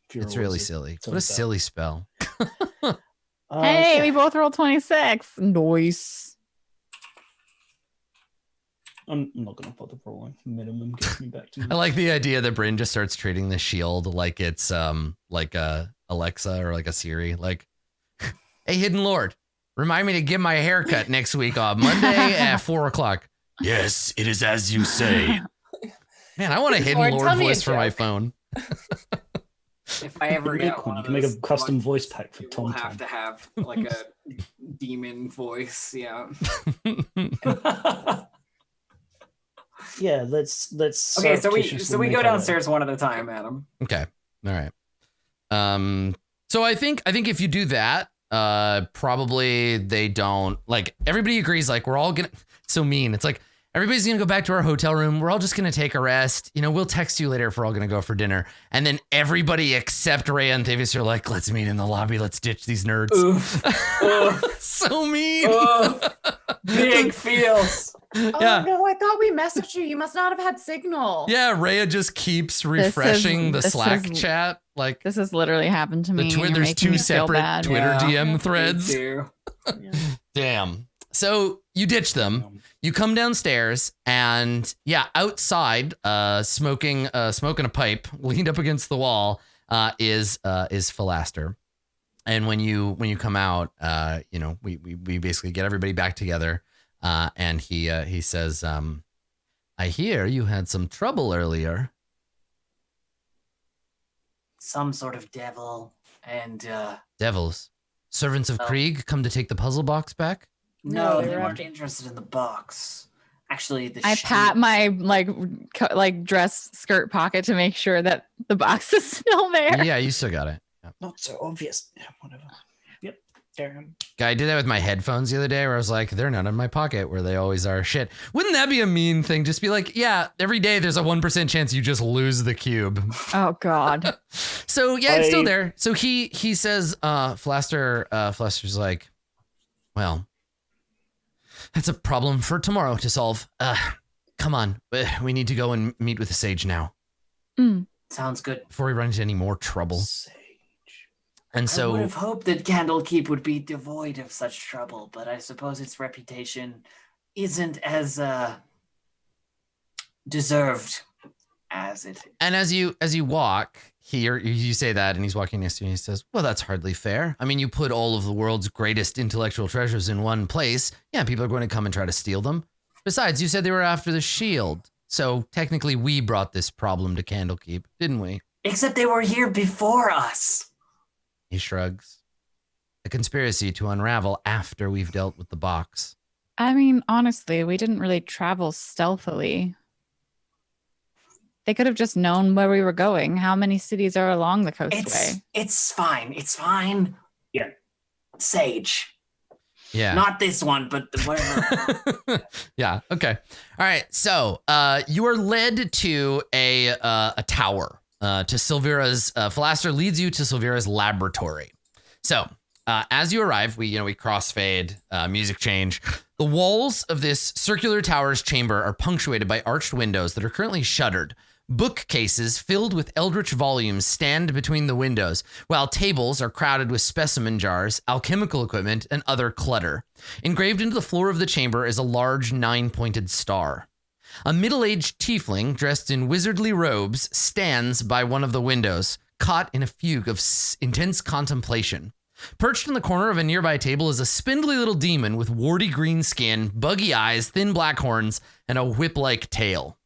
If you're It's a really wizard. silly. It's What a all silly spell. Hey, yeah. we both rolled 26. Nice. I'm not gonna bother rolling. Minimum gets me back to I like the idea that Bryn just starts treating the shield like it's like a Alexa or like a Siri. Like, hey, Hidden Lord, remind me to get my haircut next week on Monday at 4:00. Yes, it is as you say. Man, I want a Hidden Lord, Lord tell me a voice for my joke. phone. If I ever Make get one. one You of can make a those custom ones, voice pack for we'll Tom have Tom. to have like a demon voice. Yeah. Yeah, let's Okay, so we surreptitiously go make our way. downstairs one at a time, Adam. Okay. All right. So I think if you do that, probably they don't like everybody agrees like we're all gonna so mean. It's like everybody's going to go back to our hotel room. We're all just going to take a rest. You know, we'll text you later if we're all going to go for dinner. And then everybody except Ray and Davis are like, let's meet in the lobby. Let's ditch these nerds. So mean. Big feels. Yeah. Oh no, I thought we messaged you. You must not have had signal. Yeah, Rhea just keeps refreshing the Slack chat. Like This has literally happened to me. and you're there's making me two feel separate bad. Twitter Yeah. DM threads. Me too. Damn. So you ditch them. You come downstairs, and outside, smoking a pipe, leaned up against the wall, is Philaster. And when you come out, we basically get everybody back together, and he says, "I hear you had some trouble earlier." Some sort of devil and Devils, servants of Krieg, come to take the puzzle box back. no, No, they they were weren't after- interested in the box. Actually, the I pat my dress skirt pocket to make sure that the box is still there. Yeah, you still got it. Yeah. Not so obvious. Yeah, whatever. Yep. Damn. Guy, I did that with my headphones the other day where I was like, they're not in my pocket where they always are. Shit. Wouldn't that be a mean thing? Just be like, yeah, every day there's a 1% chance you just lose the cube. Oh God. So yeah, it's still there. So he says, Flaster's like, well, that's a problem for tomorrow to solve. Come on. We need to go and meet with the sage now Sounds good. before we run into any more trouble. Sage. And I would so have hoped that Candlekeep would be devoid of such trouble, but I suppose its reputation isn't as deserved as it. And as you walk here, you say that, and he's walking next to you, and he says, well, that's hardly fair. I mean, you put all of the world's greatest intellectual treasures in one place. Yeah, people are going to come and try to steal them. Besides, you said they were after the shield. So technically, we brought this problem to Candlekeep, didn't we? Except they were here before us. He shrugs. A conspiracy to unravel after we've dealt with the box. I mean, honestly, we didn't really travel stealthily. They could have just known where we were going. How many cities are along the coastway? It's fine. It's fine. Yeah. Sage. Yeah. Not this one, but whatever. Yeah. Okay. All right. So you are led to a tower. To Silvera's, Philaster leads you to Silvera's laboratory. So as you arrive, we crossfade, music change. The walls of this circular tower's chamber are punctuated by arched windows that are currently shuttered. Bookcases filled with eldritch volumes stand between the windows, while tables are crowded with specimen jars, alchemical equipment, and other clutter. Engraved into the floor of the chamber is a large 9-pointed star. A middle-aged tiefling dressed in wizardly robes stands by one of the windows, caught in a fugue of intense contemplation. Perched in the corner of a nearby table is a spindly little demon with warty green skin, buggy eyes, thin black horns, and a whip-like tail.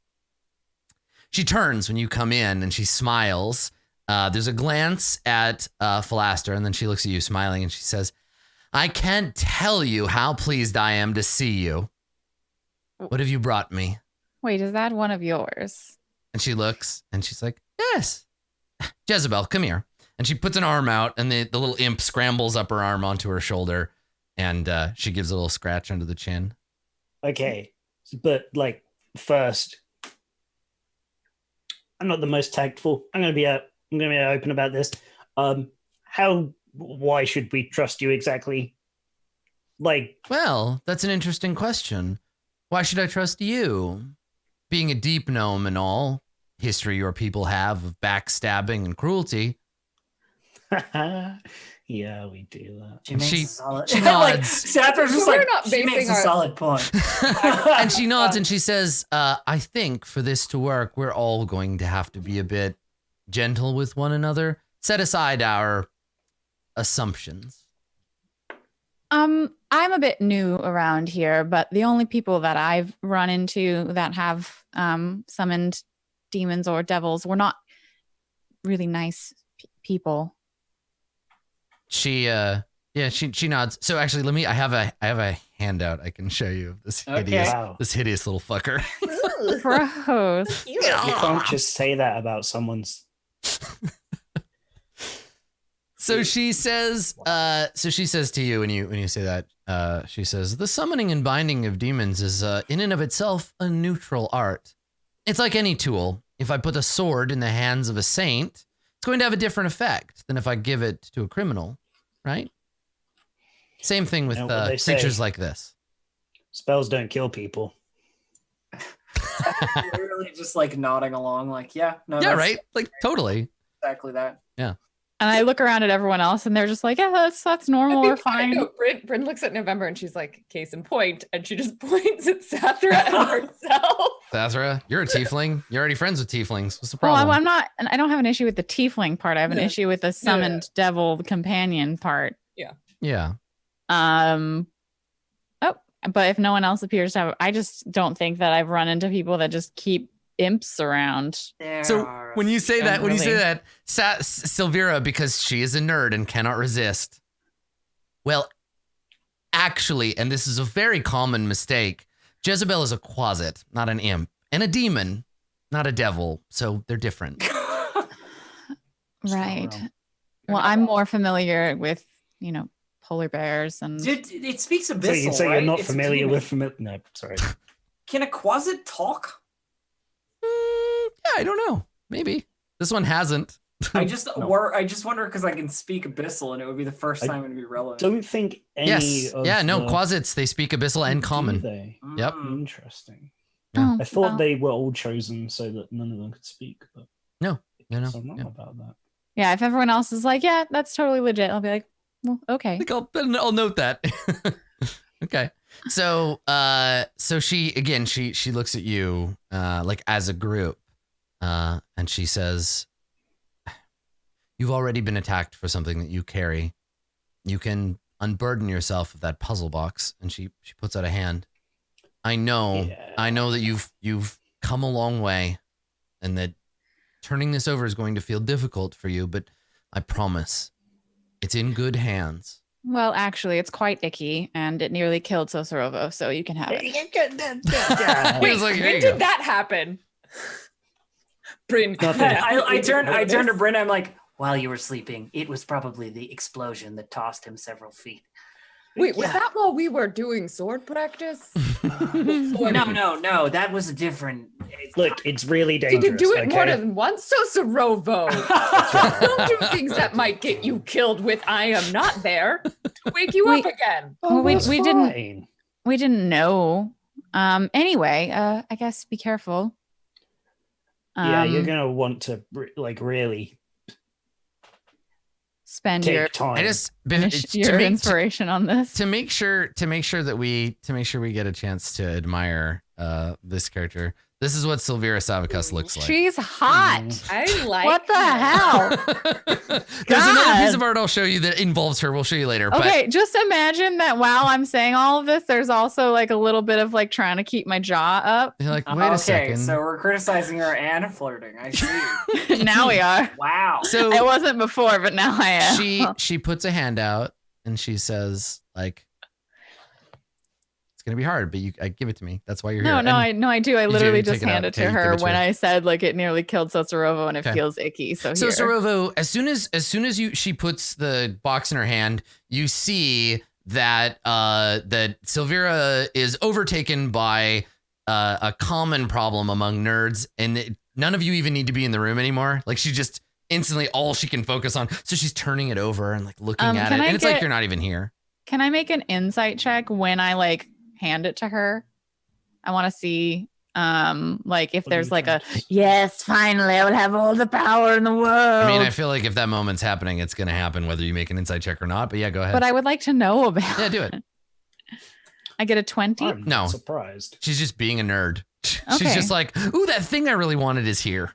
She turns when you come in and she smiles. There's a glance at Philaster, and then she looks at you smiling and she says, I can't tell you how pleased I am to see you. What have you brought me? Wait, is that one of yours? And she looks and she's like, yes. Jezebel, come here. And she puts an arm out, and the little imp scrambles up her arm onto her shoulder, and she gives a little scratch under the chin. Okay, but first, I'm not the most tactful. I'm gonna be open about this. Why should we trust you exactly? Well, that's an interesting question. Why should I trust you? Being a deep gnome and all, history your people have of backstabbing and cruelty. Yeah, we do that. She makes She- a solid. she nods. Sathra's just We're like, not she makes basing a our- solid point. And she nods and she says, I think for this to work, we're all going to have to be a bit gentle with one another. Set aside our assumptions. I'm a bit new around here, but the only people that I've run into that have summoned demons or devils were not really nice people. She nods. So actually, I have a handout I can show you of this hideous, Wow. this hideous little fucker. Gross. You can't just say that about someone's. So she says to you when you say that, she says, the summoning and binding of demons is in and of itself a neutral art. It's like any tool. If I put a sword in the hands of a saint, it's going to have a different effect than if I give it to a criminal, right? Same thing with creatures like this. Spells don't kill people. Literally just like nodding along, like, yeah, no, Yeah, that's right? Like, totally. exactly that. Yeah. And I look around at everyone else and they're just like, yeah, that's normal or fine. Bryn looks at November and she's like, case in point, and she just points at Sathra and herself. Sathra, you're a tiefling. You're already friends with tieflings. What's the Well, problem? I'm not, and I don't have an issue with the tiefling part. I have an issue with the summoned devil companion part. Yeah. But if no one else appears to have, I just don't think that I've run into people that just keep imps around. So when you say that, Silvira, because she is a nerd and cannot resist. Well, actually, and this is a very common mistake, Jezebel is a quasit, not an imp, and a demon, not a devil. So they're different. Right. Well, I'm more familiar with, polar bears and. It speaks abyssal, So you can say right? you're not It's a familiar demon. with No, sorry. Can a quasit talk? Yeah, I don't know. Maybe this one hasn't. I just No. I just wonder because I can speak abyssal and it would be the first time it'd be relevant. Don't think any Yes. of Yeah. No. the- Quasits. They speak abyssal and Do common. they? Yep. Interesting. Yeah. I thought they were all chosen so that none of them could speak, but No. I'm wrong about that. Yeah, if everyone else is like, yeah, that's totally legit, I'll be like, well, okay. I think I'll note that. Okay. So she looks at you like as a group, and she says, "You've already been attacked for something that you carry. You can unburden yourself of that puzzle box." And she puts out a hand. I know that you've come a long way, and that turning this over is going to feel difficult for you, but I promise it's in good hands. Well, actually, it's quite icky, and it nearly killed Sosorovo, so you can have it. He's like, "Here you When go." did that happen? Bryn. Nothing. I turn to Bryn. I'm like, while you were sleeping, it was probably the explosion that tossed him several feet. Wait, was that while we were doing sword practice? No, that was a different. Look, it's really Did dangerous. you do it more okay? than once, Sosorovo? Don't do things that might get you killed with "I am not there" to wake you up again. Well, we that's didn't fine. we didn't know. Anyway, I guess be careful. Yeah, you're gonna want to really spend take your time. I just inspiration on this. to make sure that we get a chance to admire this character. This is what Silvira Savicus looks like. She's hot. I like What the hell? There's another piece God. of art I'll show you that involves her. We'll show you later. Okay, just imagine that while I'm saying all of this, there's also like a little bit of like trying to keep my jaw up. But you're like, wait a second. So we're criticizing her and flirting. I see. Now we are. Wow. So I wasn't before, but now I am. she puts a hand out and she says, like, it's gonna be hard, but I give it to me. That's why you're here. No, I do. I literally take just it out. handed Okay, to you give her it to when her. I said like it nearly killed Sosorovo and it Okay. feels icky. So So here. Sorovo, as soon as she puts the box in her hand, you see that that Silvira is overtaken by a common problem among nerds, and none of you even need to be in the room anymore. Like she just instantly all she can focus on. So she's turning it over and like looking at it, can I and it's like get- you're not even here. Can I make an insight check when I like hand it to her? I want to see like if What do there's you like a think? yes, finally I will have all the power in the world. I mean, I feel like if that moment's happening, it's gonna happen whether you make an inside check or not. But yeah, go ahead. but I would like to know about Yeah, do it. I get a 20. I'm No. not surprised. She's just being a nerd. She's Okay. just like, ooh, that thing I really wanted is here.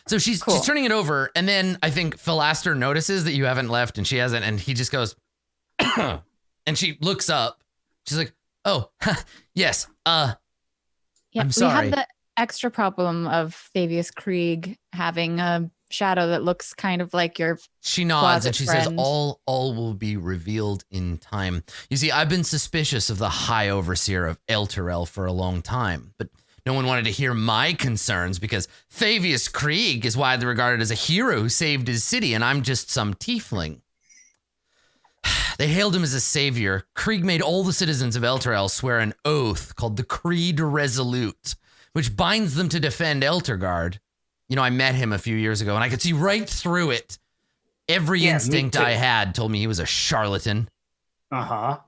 So she's Cool. turning it over, and then I think Philaster notices that you haven't left, and she hasn't, and he just goes, and she looks up. She's like, oh, yes, Yeah, I'm we sorry. have the extra problem of Thavius Krieg having a shadow that looks kind of like your She nods Closet and she says, friend. all will be revealed in time. You see, I've been suspicious of the High Overseer of Elturel for a long time, but no one wanted to hear my concerns because Thavius Krieg is widely regarded as a hero who saved his city, and I'm just some tiefling. They hailed him as a savior. Krieg made all the citizens of Elturel swear an oath called the Creed Resolute, which binds them to defend Elturgard. You know, I met him a few years ago, and I could see right through it. Every instinct I had told me he was a charlatan. Uh-huh.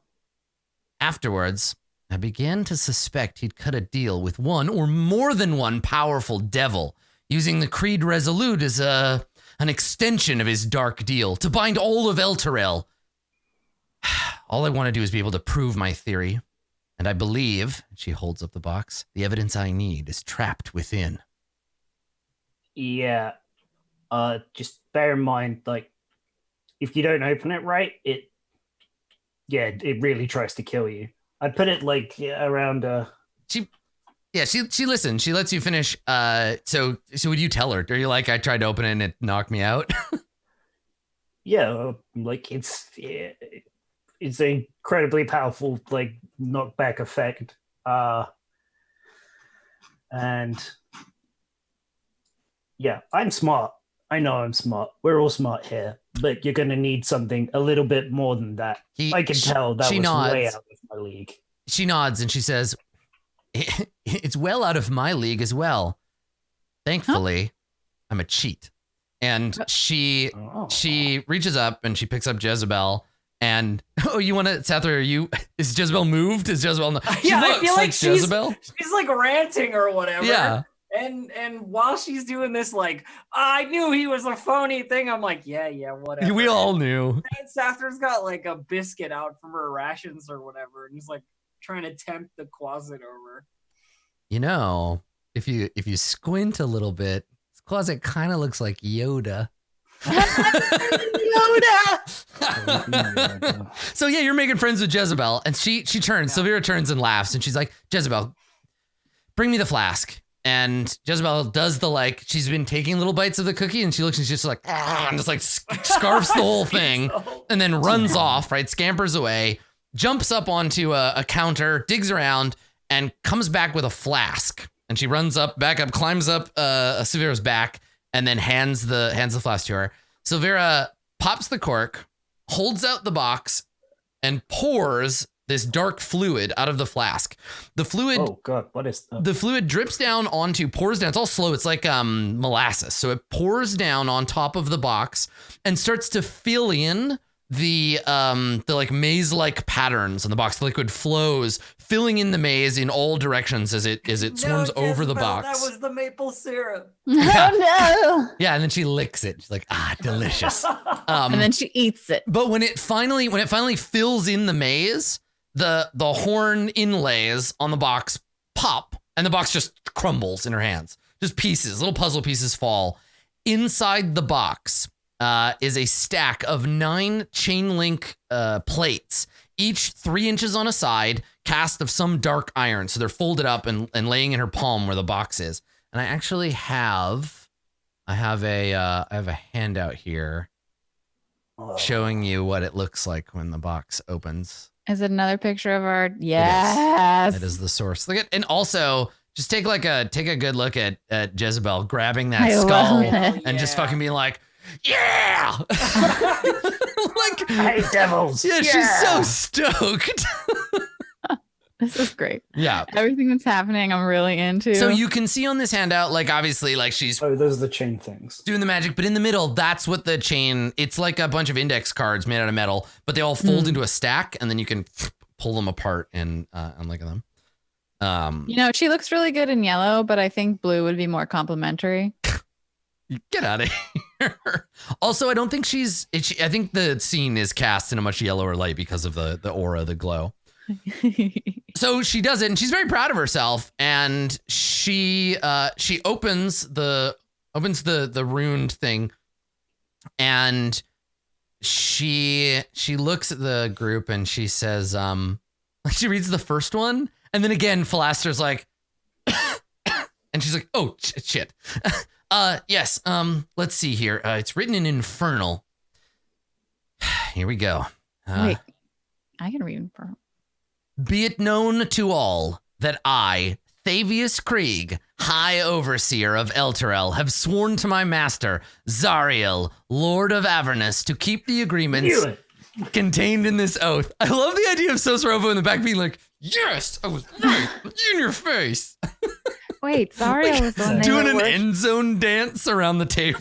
Afterwards, I began to suspect he'd cut a deal with one or more than one powerful devil, using the Creed Resolute as an extension of his dark deal to bind all of Elturel. All I want to do is be able to prove my theory, and I believe, she holds up the box, the evidence I need is trapped within. Yeah. Just bear in mind, like, if you don't open it right, it really tries to kill you. I put it like around She listens. She lets you finish. So would you tell her? Are you like, I tried to open it and it knocked me out? Yeah, like it's an incredibly powerful like knockback effect. And yeah, I'm smart. I know I'm smart. We're all smart here, but you're gonna need something a little bit more than that. I can tell that was way out of my league. She nods and she says, it's well out of my league as well. Thankfully, I'm a cheat. And she reaches up and she picks up Jezebel. And you want to, Sathra? Is Jezebel moved? Is Jezebel? Yeah, I feel like Jezebel. She's like ranting or whatever. Yeah. And while she's doing this, like, I knew he was a phony thing. I'm like, yeah, whatever. We all knew. And Sathra's got like a biscuit out from her rations or whatever, and he's like trying to tempt the closet over. You know, if you squint a little bit, this closet kind of looks like Yoda. Yoda. So yeah, you're making friends with Jezebel, and she turns. Yeah. Silvira turns and laughs, and she's like, Jezebel, bring me the flask. And Jezebel does the like, she's been taking little bites of the cookie, and she looks and she's just like, and just like scarfs the whole thing, and then runs off, right? Scampers away, jumps up onto a counter, digs around, and comes back with a flask. And she runs back up, climbs up Silvira's back, and then hands the flask to her. Silvira pops the cork, holds out the box, and pours this dark fluid out of the flask. The fluid, oh god, what is that? The fluid drips down pours down. It's all slow. It's like molasses. So it pours down on top of the box and starts to fill in the like maze-like patterns on the box. The liquid flows, filling in the maze in all directions as it swarms over the box. That was the maple syrup. Yeah. Oh no! Yeah, and then she licks it. She's like, delicious. And then she eats it. But when it finally fills in the maze, the horn inlays on the box pop, and the box just crumbles in her hands. Just pieces, little puzzle pieces fall. Inside the box is a stack of 9 chain link plates, each 3 inches on a side, cast of some dark iron. So they're folded up and laying in her palm where the box is. And I actually have a handout here showing you what it looks like when the box opens. Is it another picture of our? Yes. That is the source. Look at, and also just take a good look at Jezebel grabbing that skull and just fucking being like, yeah. Like, hey devils. Yeah, she's so stoked. This is great. Yeah. Everything that's happening, I'm really into. So you can see on this handout, like obviously, like she's those are the chain things doing the magic, but in the middle, that's what the chain. It's like a bunch of index cards made out of metal, but they all fold into a stack, and then you can pull them apart and look at them. She looks really good in yellow, but I think blue would be more complimentary. Get out of here. Also, I don't think I think the scene is cast in a much yellower light because of the aura, the glow. So she does it, and she's very proud of herself. And she opens the runed thing, and she looks at the group and she says, she reads the first one, and then again, Philaster's like, and she's like, oh shit. Yes. Let's see here. It's written in infernal. Here we go. Wait, I can read infernal. Be it known to all that I, Thavius Krieg, High Overseer of Elturel, have sworn to my master, Zariel, Lord of Avernus, to keep the agreements contained in this oath. I love the idea of Sosrovo in the back being like, yes, I was right. In your face. Wait, Zariel was the one they Doing were an end zone dance around the table.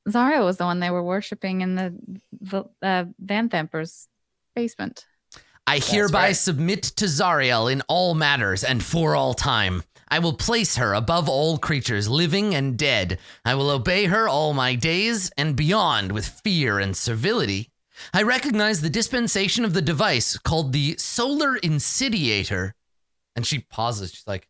Zariel was the one they were worshiping in the Van Themper's basement. I hereby submit to Zariel in all matters and for all time. I will place her above all creatures, living and dead. I will obey her all my days and beyond with fear and servility. I recognize the dispensation of the device called the Solar Insidiator. And she pauses. She's like,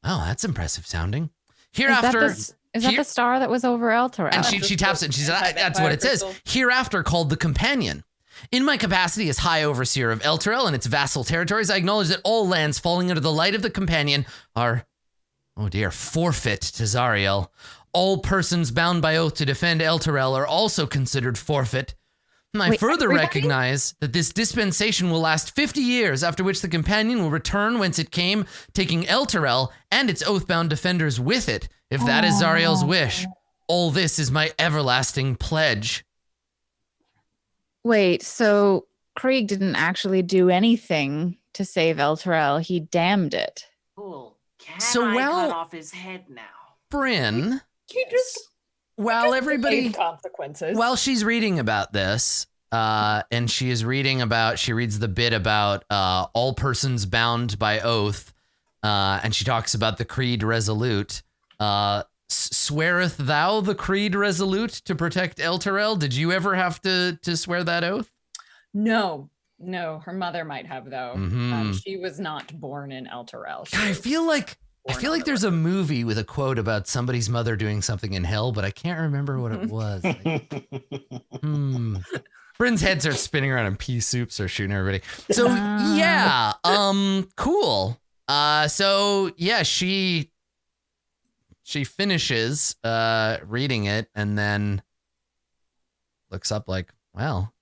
oh, that's impressive sounding. Hereafter... Is that the star that was over Elturel? And she taps it and she says, that's what it says. Hereafter called the Companion. In my capacity as High Overseer of Elturel and its vassal territories, I acknowledge that all lands falling under the light of the Companion are, oh dear, forfeit to Zariel. All persons bound by oath to defend Elturel are also considered forfeit. I further recognize that this dispensation will last 50 years, after which the Companion will return whence it came, taking Elturel and its oath-bound defenders with it, if that is Zariel's wish. All this is my everlasting pledge. Wait, so Krieg didn't actually do anything to save Elturel. He damned it. Cool. Can So I well- cut off his head now? Bryn, You just while everybody... evade consequences. While she's reading about this, and she reads the bit about all persons bound by oath, and she talks about the Creed Resolute. Sweareth thou the Creed Resolute to protect Elturel? Did you ever have to swear that oath? No, her mother might have though. Mhm. She was not born in Elturel. She God, I was feel like born on the there's a movie with a quote about somebody's mother doing something in hell, but I can't remember what it was. Bryn's head starts spinning around and pea soups are shooting everybody. So yeah, cool. So yeah, she finishes reading it and then looks up like, well,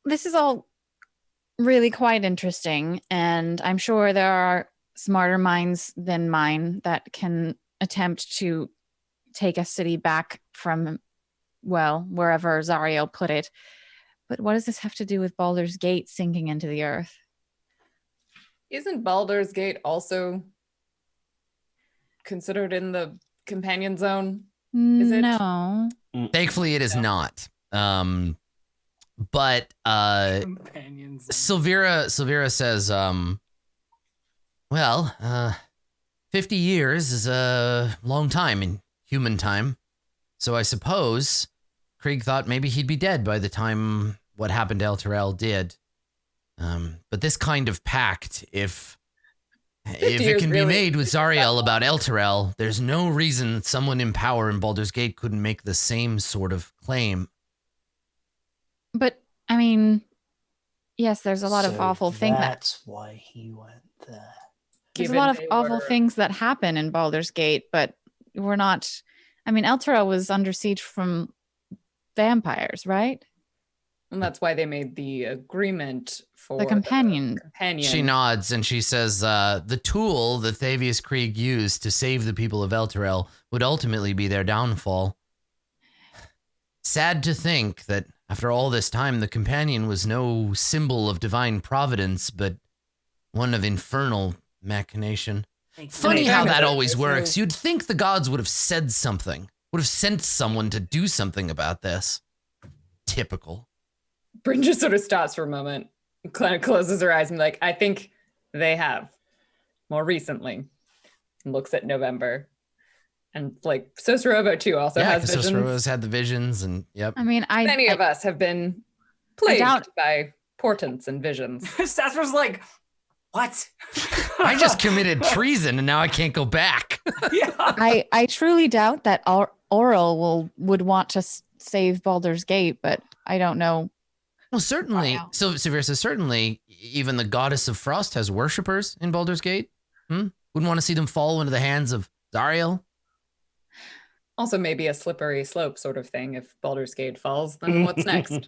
This is all really quite interesting, and I'm sure there are smarter minds than mine that can attempt to take a city back from, well, wherever Zariel put it. But what does this have to do with Baldur's Gate sinking into the earth? Isn't Baldur's Gate also considered in the companion zone? Is it? No. thankfully it is not. But Companions. Silvira says, 50 years is a long time in human time. So I suppose Krieg thought maybe he'd be dead by the time what happened to Elturel did. But this kind of pact, if it can be made with Zariel about Elturel, there's no reason that someone in power in Baldur's Gate couldn't make the same sort of claim. But, I mean, yes, there's a lot of So awful things. That's why he went there. There's a Given lot of they awful were- things that happen in Baldur's Gate, but we're not. I mean, Elturel was under siege from vampires, right? And that's why they made the agreement for The companion. companion. She nods and she says, the tool that Thavius Krieg used to save the people of Elturel would ultimately be their downfall. Sad to think that after all this time, the companion was no symbol of divine providence, but one of infernal machination. Funny how that always works. You'd think the gods would have said something, would have sent someone to do something about this. Typical. Bryn just sort of stops for a moment, kind of closes her eyes and be like, I think they have more recently. And looks at November. And like Sosrovo too also Yeah, has because visions. Sosrovo's had the visions and yep. I mean, Many of us have been plagued doubt- by portents and visions. Sasra's like, what? I just committed treason and now I can't go back. Yeah. I truly doubt that Auril would want to save Baldur's Gate, but I don't know. Well, certainly. Wow. So Severe says, certainly, even the goddess of frost has worshippers in Baldur's Gate. Wouldn't want to see them fall into the hands of Zariel. Also maybe a slippery slope sort of thing. If Baldur's Gate falls, then what's next?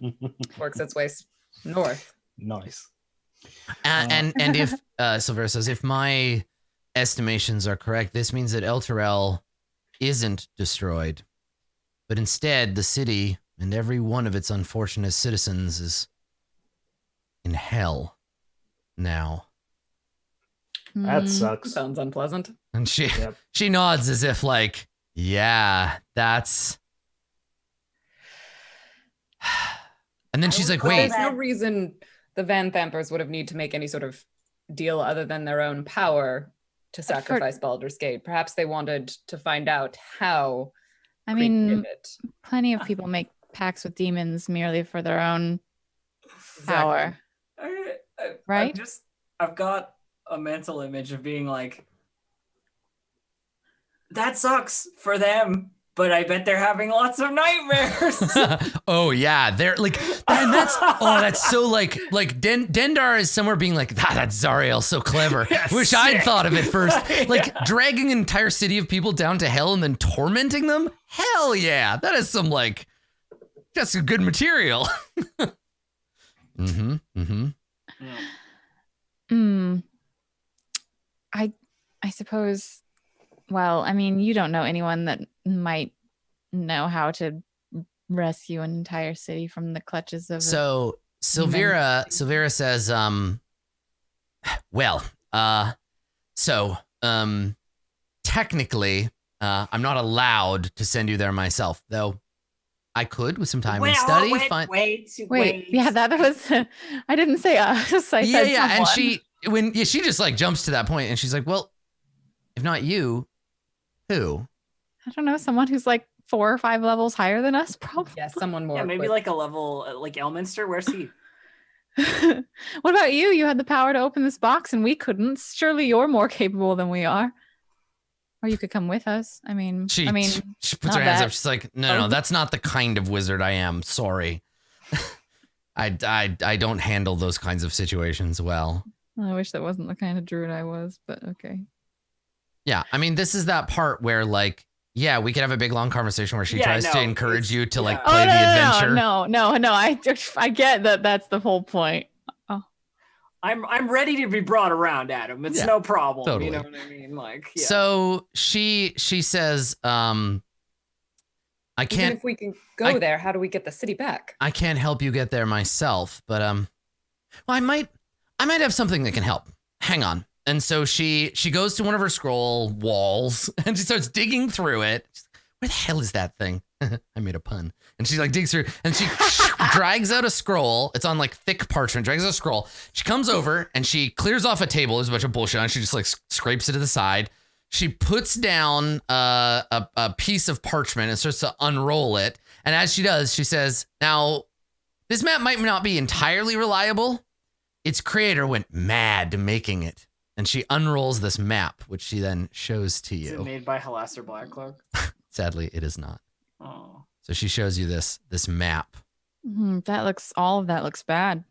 Works its way north. Nice. And if Silvera says, if my estimations are correct, this means that Elturel isn't destroyed, but instead the city and every one of its unfortunate citizens is in hell now. That sucks. Sounds unpleasant. And she Yep. she nods as if like, yeah, that's. And then she's like, wait. There's no reason the Van Thampers would have need to make any sort of deal other than their own power to sacrifice Baldur's Gate. Perhaps they wanted to find out how. I Creek mean, did it. plenty of people make pacts with demons merely for their own power. Right? I've got a mental image of being like, that sucks for them, but I bet they're having lots of nightmares. Oh yeah, they're like, and that's so like Dendar is somewhere being like, that's Zariel, so clever. Yeah, Wish I'd sick. thought of it first. Like Yeah. dragging an entire city of people down to hell and then tormenting them. Hell yeah, that is some like, that's some good material. I suppose. Well, I mean, you don't know anyone that might know how to rescue an entire city from the clutches of. So Silvera says, technically, I'm not allowed to send you there myself, though I could with some time and study. Wait. Yeah, that was. I didn't say us. I said And someone. she just like jumps to that point and she's like, well, if not you, who? I don't know, someone who's like 4 or 5 levels higher than us, probably. Yeah, someone more. Yeah, maybe with- like a level like Elminster. Where's he? What about you? You had the power to open this box and we couldn't. Surely you're more capable than we are. Or you could come with us. I mean, She puts not her hands that. up. She's like, no, that's not the kind of wizard I am. Sorry. I don't handle those kinds of situations well. I wish that wasn't the kind of druid I was, but okay. Yeah, I mean, this is that part where like, yeah, we could have a big long conversation where she tries to encourage you to like play the adventure. No. I get that. That's the whole point. I'm ready to be brought around, Adam. It's no problem. Totally. You know what I mean? Like, yeah. So she says, I Even can't if we can go there, how do we get the city back? I can't help you get there myself, but well, I might have something that can help. Hang on. And so she goes to one of her scroll walls and she starts digging through it. She's like, where the hell is that thing? I made a pun. And she like digs through and she drags out a scroll. It's on like thick parchment, drags out a scroll. She comes over and she clears off a table. There's a bunch of bullshit on it. She just like scrapes it to the side. She puts down a piece of parchment and starts to unroll it. And as she does, she says, now, this map might not be entirely reliable. Its creator went mad making it. And she unrolls this map, which she then shows to Is it you. made by Halaster Blackcloak? Sadly, it is not. Oh. So she shows you this map. All of that looks bad.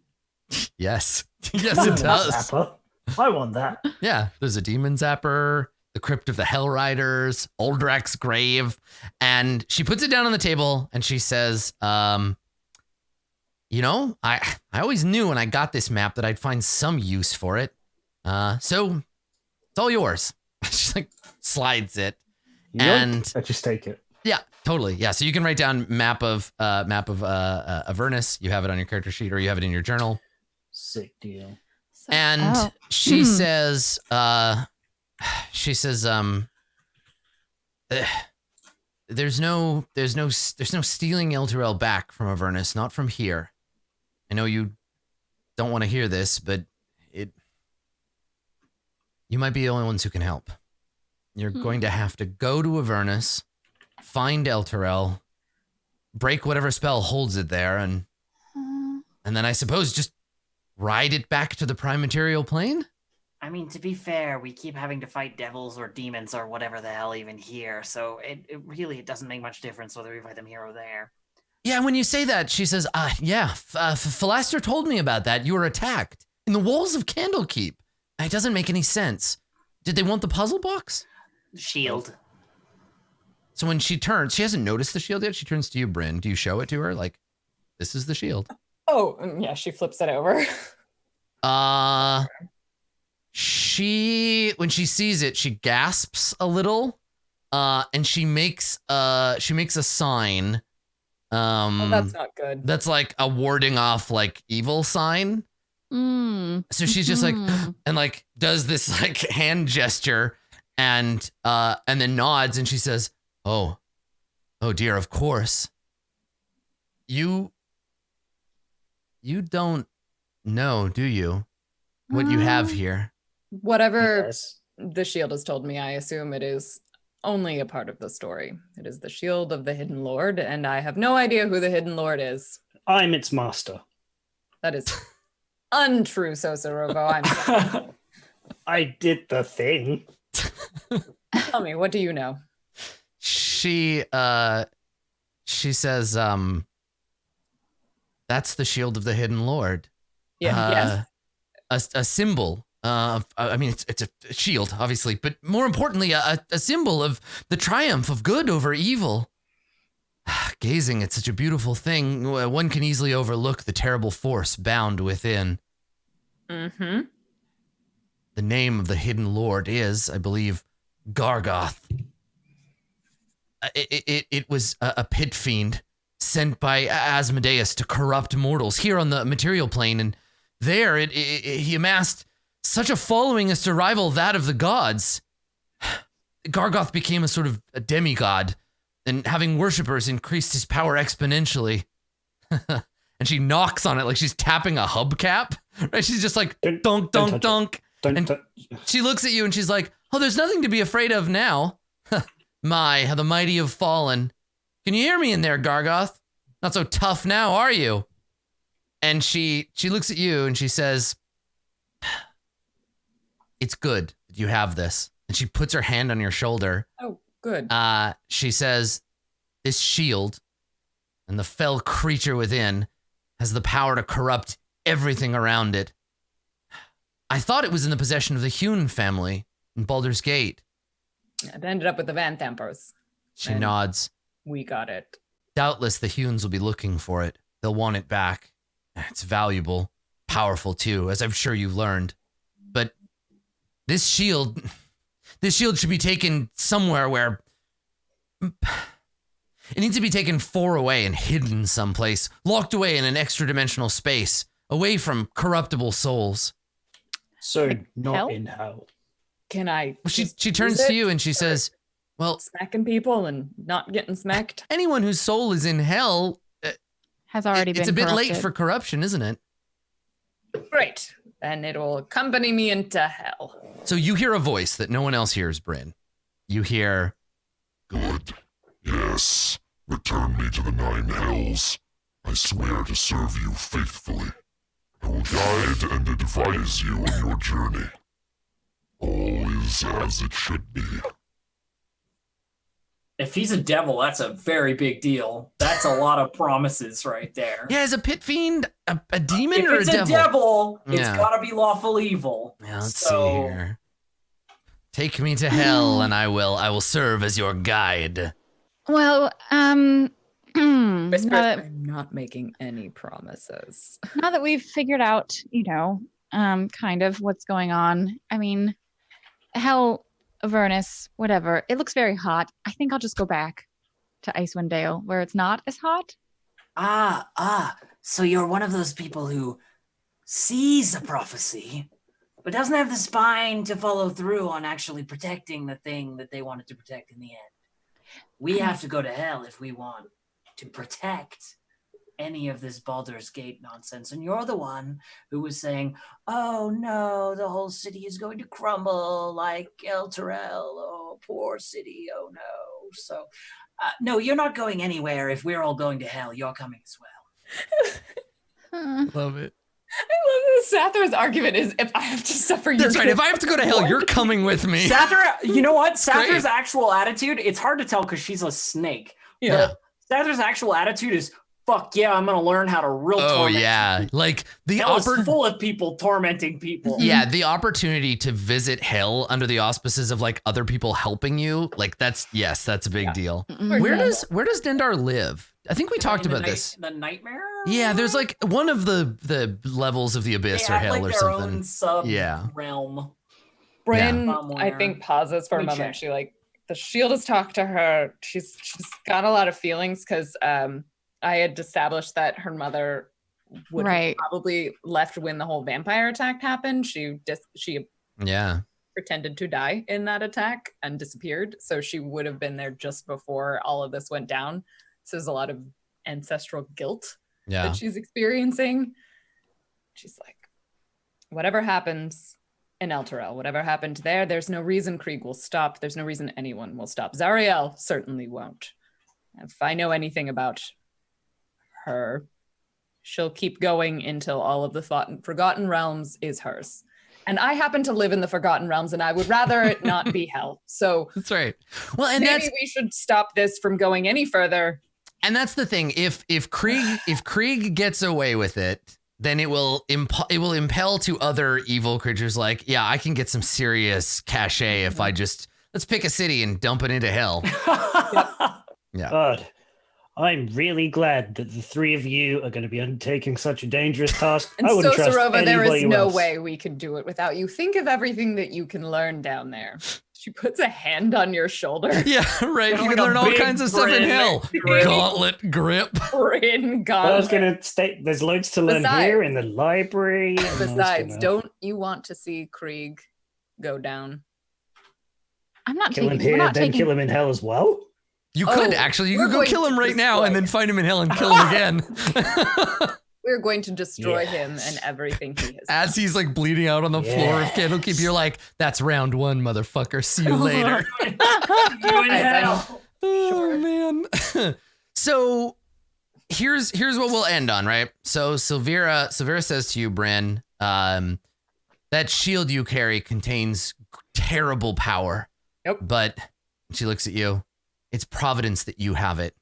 Yes. Yes, it does. Zapper. I want that. Yeah, there's a demon zapper, the crypt of the Hell Riders, Uldrak's grave, and she puts it down on the table and she says, you know, I always knew when I got this map that I'd find some use for it. So it's all yours. She like slides it. And I just take it. yeah, totally. Yeah. So you can write down map of Avernus. You have it on your character sheet or you have it in your journal. Sick deal. And she says, there's no stealing Elturel back from Avernus, not from here. I know you don't want to hear this, but you might be the only ones who can help. You're going to have to go to Avernus, find Elturel, break whatever spell holds it there, and then I suppose just ride it back to the prime material plane? I mean, to be fair, we keep having to fight devils or demons or whatever the hell even here, so it really doesn't make much difference whether we fight them here or there. Yeah, when you say that, she says, Philaster told me about that. You were attacked in the walls of Candlekeep. It doesn't make any sense. Did they want the puzzle box? Shield. So when she turns, she hasn't noticed the shield yet. She turns to you, Bryn. Do you show it to her? Like, this is the shield. Oh, yeah, she flips it over. When she sees it, she gasps a little, and she makes a sign, Oh, that's not good. That's like a warding off like evil sign. So she's just like, and like does this like hand gesture and then nods and she says, oh dear, of course. You don't know, do you, what you have here? Whatever the shield has told me, I assume it is only a part of the story. It is the shield of the Hidden Lord, and I have no idea who the Hidden Lord is. I'm its master. That is untrue, Sosorovo. I'm sorry. I did the thing. Tell me, what do you know? She says, that's the shield of the Hidden Lord. Yeah, yes. A symbol. I mean, it's a shield, obviously, but more importantly, a symbol of the triumph of good over evil. Gazing at such a beautiful thing, one can easily overlook the terrible force bound within. Mm-hmm. The name of the Hidden Lord is, I believe, Gargoth. It was a pit fiend sent by Asmodeus to corrupt mortals here on the material plane, and there he amassed such a following as to rival that of the gods. Gargoth became a sort of a demigod, and having worshippers increased his power exponentially. And she knocks on it like she's tapping a hubcap. Right? She's just like, dunk, dunk, dunk. And she looks at you and she's like, oh, there's nothing to be afraid of now. My, how the mighty have fallen. Can you hear me in there, Gargoth? Not so tough now, are you? And she looks at you and she says, it's good that you have this. And she puts her hand on your shoulder. Oh, good. She says, this shield and the fell creature within has the power to corrupt everything around it. I thought it was in the possession of the Hune family in Baldur's Gate. It ended up with the Van Thampers. She nods. We got it. Doubtless the Hunes will be looking for it. They'll want it back. It's valuable, powerful too, as I'm sure you've learned. But this shield should be taken somewhere where it needs to be taken far away and hidden someplace, locked away in an extra dimensional space, away from corruptible souls. So Like not hell? in hell. Can I? She just turns use to it you and she for says, well, smacking people and not getting smacked. anyone whose soul is in hell, Has already been it's a bit late corrupted. for corruption, isn't it? Great. And it will accompany me into hell. So you hear a voice that no one else hears, Bryn. You hear, Good. Yes. Return me to the 9 hells. I swear to serve you faithfully. I will guide and advise you on your journey. All is as it should be. If he's a devil, that's a very big deal. That's a lot of promises right there. yeah, is a pit fiend a demon If or it's a devil? a devil, Yeah. it's gotta be lawful evil. Yeah, let's see So- here. Take me to hell and I will serve as your guide. Well, Whispers, now that, I'm not making any promises. now that we've figured out, kind of what's going on. I mean, hell, Avernus, whatever. It looks very hot. I think I'll just go back to Icewind Dale where it's not as hot. So you're one of those people who sees a prophecy, but doesn't have the spine to follow through on actually protecting the thing that they wanted to protect in the end. We have to go to hell if we want to protect any of this Baldur's Gate nonsense. And you're the one who was saying, oh no, the whole city is going to crumble like El Terrell. Oh, poor city. Oh no. So, no, you're not going anywhere. If we're all going to hell, you're coming as well. Love it. I love this. Sathar's argument is if I have to suffer, you That's right. If I have to go to hell, you're coming with me. Sathar, you know what? great. Sathar's actual attitude, it's hard to tell because she's a snake. Yeah. But Sathar's actual attitude is, fuck yeah, I'm going to learn how to real Oh torment yeah, people. like the Hell is oppor- full of people tormenting people. Yeah, the opportunity to visit hell under the auspices of like other people helping you, like that's a big deal. Mhm. Where does Dendar live? I think we talked In the about this. The nightmare? Yeah, there's like one of the levels of the abyss They or have, hell like, or their something. own sub Yeah. realm. Bryn, Somewhere. I think, pauses for a Let me moment. check. She the shield has talked to her. She's got a lot of feelings because I had established that her mother would have probably left when the whole vampire attack happened. She pretended to die in that attack and disappeared. So she would have been there just before all of this went down. So there's a lot of ancestral guilt that she's experiencing. She's like, whatever happens in Elturel, whatever happened there, there's no reason Krieg will stop. There's no reason anyone will stop. Zariel certainly won't. If I know anything about her, she'll keep going until all of the Forgotten Realms is hers. And I happen to live in the Forgotten Realms, and I would rather it not be hell. So that's right. Well, and maybe we should stop this from going any further. And that's the thing. If Krieg gets away with it, then it will impel to other evil creatures. Like, yeah, I can get some serious cachet if I just let's pick a city and dump it into hell. Yeah. God, I'm really glad that the three of you are going to be undertaking such a dangerous task. And I wouldn't trust Sorova, there is no else. way we can do it without you. Think of everything that you can learn down there. She puts a hand on your shoulder. Yeah, right. You can learn all kinds of stuff in hell. Gauntlet, grip. Gauntlet. I was going to state, there's loads to learn here in the library. Besides, don't you want to see Krieg go down? I'm not kill him here, then kill him in hell as well? You could actually. You could go kill him right now and then find him in hell and kill him again. We're going to destroy him and everything he has. As he's like bleeding out on the floor of Candlekeep, you're like, "That's round one, motherfucker. See you later." Oh man. So here's what we'll end on, right? So Silvera says to you, Bryn, that shield you carry contains terrible power. Yep. But she looks at you. It's providence that you have it.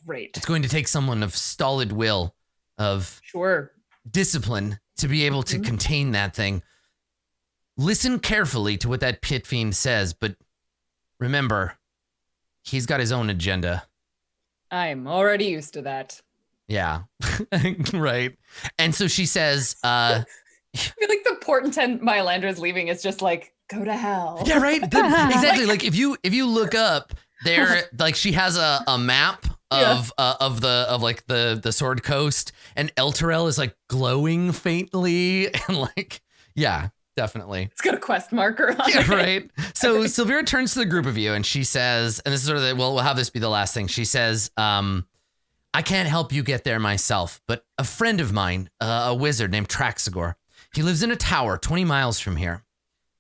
Great. It's going to take someone of stolid will, of discipline to be able to contain that thing. Listen carefully to what that pit fiend says, but remember, he's got his own agenda. I'm already used to that. Yeah, right. And so she says, I feel like the portent Myelandra's leaving is just like, go to hell. Yeah, right. Exactly. Like if you look up there, like she has a map of the Sword Coast, and Elturel is like glowing faintly, and like, yeah, definitely. It's got a quest marker on it. Right. So Silvera turns to the group of you and she says, and this is sort of we'll have this be the last thing. She says, I can't help you get there myself, but a friend of mine, a wizard named Traxagor, he lives in a tower 20 miles from here.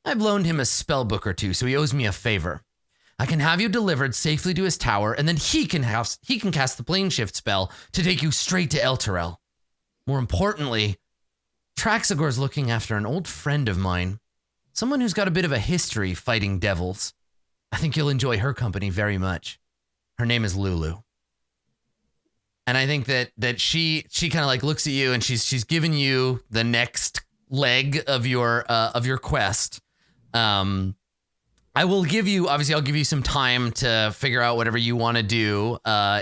I've loaned him a spell book or two, so he owes me a favor. I can have you delivered safely to his tower, and then he can cast the plane shift spell to take you straight to Elturel. More importantly, Traxagor's looking after an old friend of mine, someone who's got a bit of a history fighting devils. I think you'll enjoy her company very much. Her name is Lulu. And I think that she kind of like looks at you and she's giving you the next leg of your quest. I'll give you some time to figure out whatever you want to do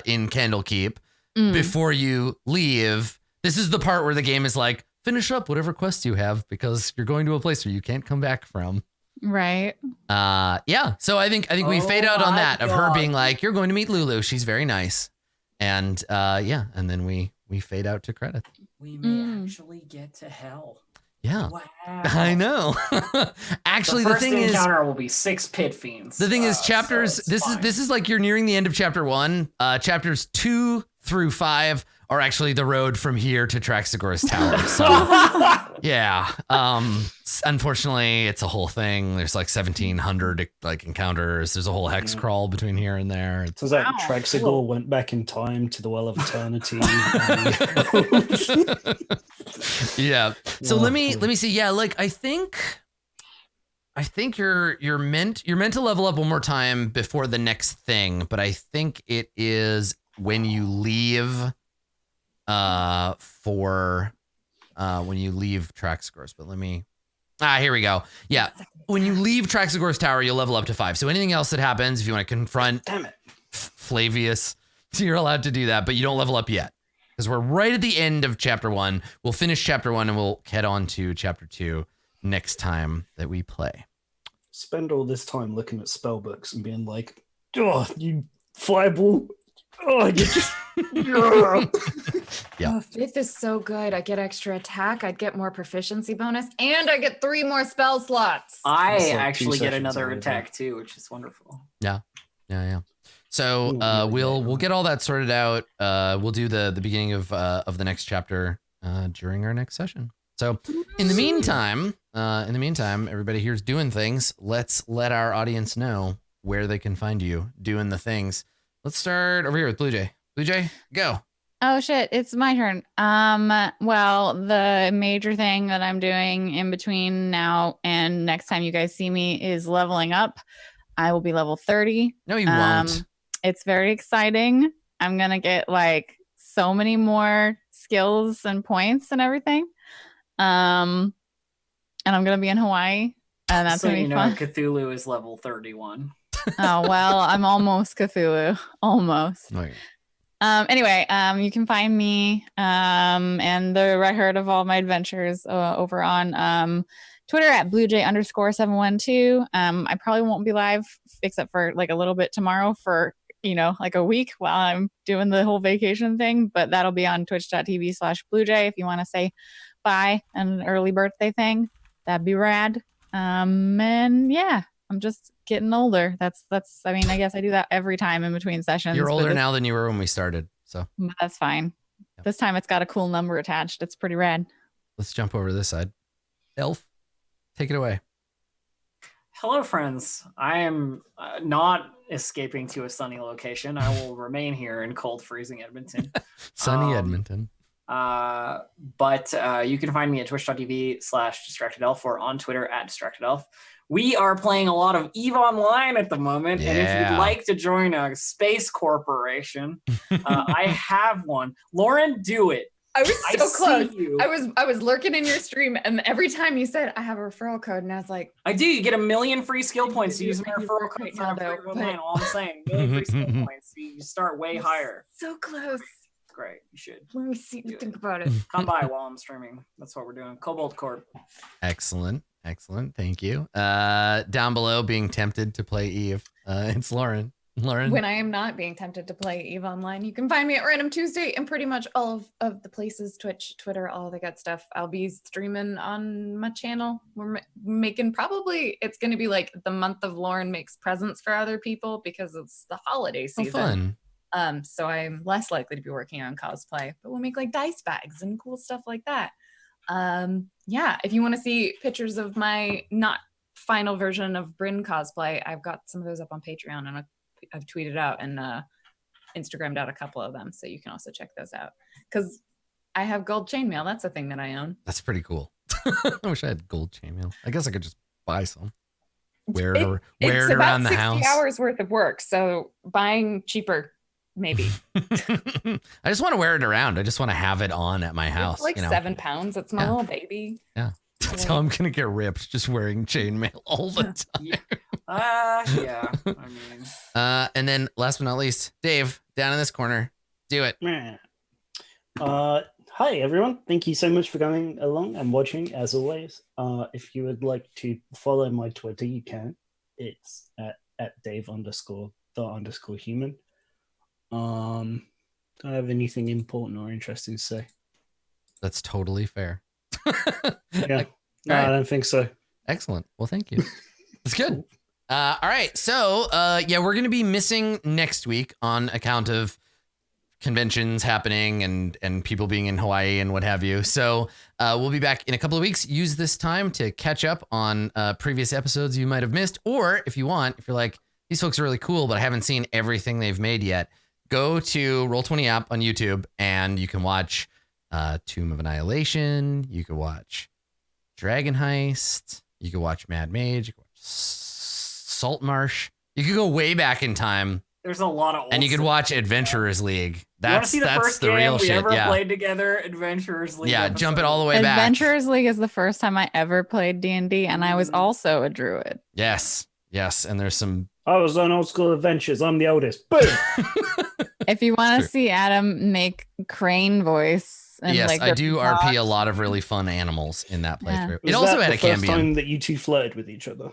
in Candlekeep before you leave. This is the part where the game is like, finish up whatever quest you have because you're going to a place where you can't come back from. Right. Yeah. So I think we fade out on that of her being like, you're going to meet Lulu. She's very nice. And yeah, and then we fade out to credits. We may actually get to hell. Yeah. Wow. I know. Actually, the thing encounter will be 6 pit fiends. The thing is, chapters. So this is like you're nearing the end of chapter 1. Chapters 2 through 5 are actually the road from here to Traxagor's tower. So yeah. Unfortunately, it's a whole thing. There's like 1,700 like encounters. There's a whole hex crawl between here and there. So that Traxagor went back in time to the Well of Eternity. Yeah. So let me see. Yeah, like I think you're meant to level up one more time before the next thing, but I think it is when you leave when you leave Traxagor's. But let me here we go. Yeah. When you leave Traxagor's tower, you'll level up to 5. So anything else that happens, if you want to confront Flavius, you're allowed to do that, but you don't level up yet. Because we're right at the end of chapter 1. We'll finish chapter 1 and we'll head on to chapter 2 next time that we play. Spend all this time looking at spell books and being like, oh, you fireball. Oh, you just. Yeah. Oh, fifth is so good. I get extra attack. I'd get more proficiency bonus, and I get 3 more spell slots. I It's like 2 actually get sessions another over. attack too, which is wonderful. Yeah. So Ooh, we'll get all that sorted out. We'll do the beginning of the next chapter during our next session. So in the meantime, everybody here's doing things. Let's let our audience know where they can find you doing the things. Let's start over here with Blue Jay. Blue Jay, go. Oh shit, it's my turn. Well, the major thing that I'm doing in between now and next time you guys see me is leveling up. I will be level 30. No, you won't. It's very exciting. I'm gonna get like so many more skills and points and everything. And I'm gonna be in Hawaii, and that's so gonna be fun. Cthulhu is level 31. Oh well, I'm almost Cthulhu. Almost. Okay. Anyway, you can find me and the record of all my adventures over on Twitter at bluejay_712. I probably won't be live except for like a little bit tomorrow for, like a week while I'm doing the whole vacation thing, but that'll be on twitch.tv/bluejay if you want to say bye and an early birthday thing. That'd be rad. And yeah, I'm just getting older. That's I guess I do that every time in between sessions. You're older now than you were when we started, so that's fine. Yep. This time it's got a cool number attached. It's pretty rad. Let's jump over to this side. Elf, take it away. Hello, friends. I am not escaping to a sunny location. I will remain here in cold, freezing Edmonton. Sunny Edmonton. But you can find me at twitch.tv/distractedelf or on Twitter at distractedelf. We are playing a lot of EVE Online at the moment, and if you'd like to join a space corporation, I have one. Lauren, do it. I was so close. You. I was lurking in your stream, and every time you said I have a referral code, and I was like, I do. You get 1,000,000 free skill points to use my referral code. Right now, though, All I'm saying, 1,000,000 free skill points. You start way higher. So close. Great, you should. Let me see. Think about it. Come by while I'm streaming. That's what we're doing. Cobalt Corp. Excellent. Thank you. Down below, being tempted to play Eve. It's Lauren. When I am not being tempted to play EVE Online, you can find me at Random Tuesday and pretty much all of the places, Twitch, Twitter, all the good stuff. I'll be streaming on my channel. We're making it's going to be like the month of Lauren makes presents for other people because it's the holiday season. Oh, fun. So I'm less likely to be working on cosplay, but we'll make like dice bags and cool stuff like that. Yeah, if you want to see pictures of my not final version of Bryn cosplay, I've got some of those up on Patreon, and I've tweeted out and Instagrammed out a couple of them, so you can also check those out. Because I have gold chainmail. That's a thing that I own. That's pretty cool. I wish I had gold chainmail. I guess I could just buy some. Wear it around the house. It's about 60 hours worth of work, so buying cheaper. Maybe. I just want to wear it around. I just want to have it on at my house. It's like 7 pounds. It's my little baby. Yeah. That's how I'm going to get ripped, just wearing chainmail all the time. Yeah. I mean. And then last but not least, Dave, down in this corner. Do it. Hi, everyone. Thank you so much for coming along and watching, as always. If you would like to follow my Twitter, you can. It's at Dave_the_human. Don't have anything important or interesting to say. That's totally fair. Yeah. No, right. I don't think so. Excellent. Well, thank you. That's good. All right. So, we're going to be missing next week on account of conventions happening and people being in Hawaii and what have you. So, we'll be back in a couple of weeks. Use this time to catch up on previous episodes you might have missed. Or if you're like, these folks are really cool, but I haven't seen everything they've made yet, go to Roll20 app on YouTube and you can watch Tomb of Annihilation. You can watch Dragon Heist. You can watch Mad Mage. You can watch Salt Marsh. You could go way back in time. There's a lot of old and you could watch Adventurers League. That's the first the game real we shit. ever played together, Adventurers League. Yeah, jump it all the way back. Adventurers League is the first time I ever played D&D, and I was also a druid. Yes, and there's some. I was on Old School Adventures. I'm the oldest. Boom. If you want to see Adam make crane voice, and yes, I do RP a lot of really fun animals in that playthrough. Yeah. It also had a Cambion. Cambion. First time that you two flirted with each other.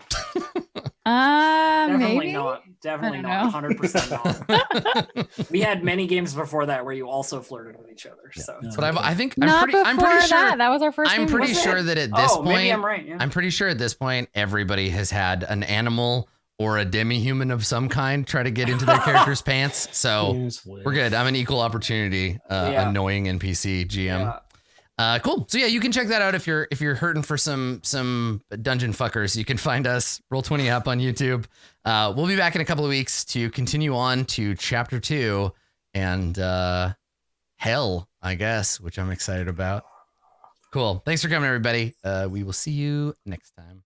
Definitely Maybe. not. Definitely I not. don't 100% not. We had many games before that where you also flirted with each other. So, Yeah. But I think Not before I'm pretty sure. that. That was our first. I'm game. pretty Was it? sure that at this point, maybe I'm right. Yeah. I'm pretty sure at this point, everybody has had an animal or a demi-human of some kind try to get into their character's pants. So we're good. I'm an equal opportunity, annoying NPC GM. Cool. So yeah, you can check that out if you're hurting for some dungeon fuckers. You can find us Roll20 app on YouTube. We'll be back in a couple of weeks to continue on to chapter 2 and hell, I guess, which I'm excited about. Cool. Thanks for coming, everybody. We will see you next time.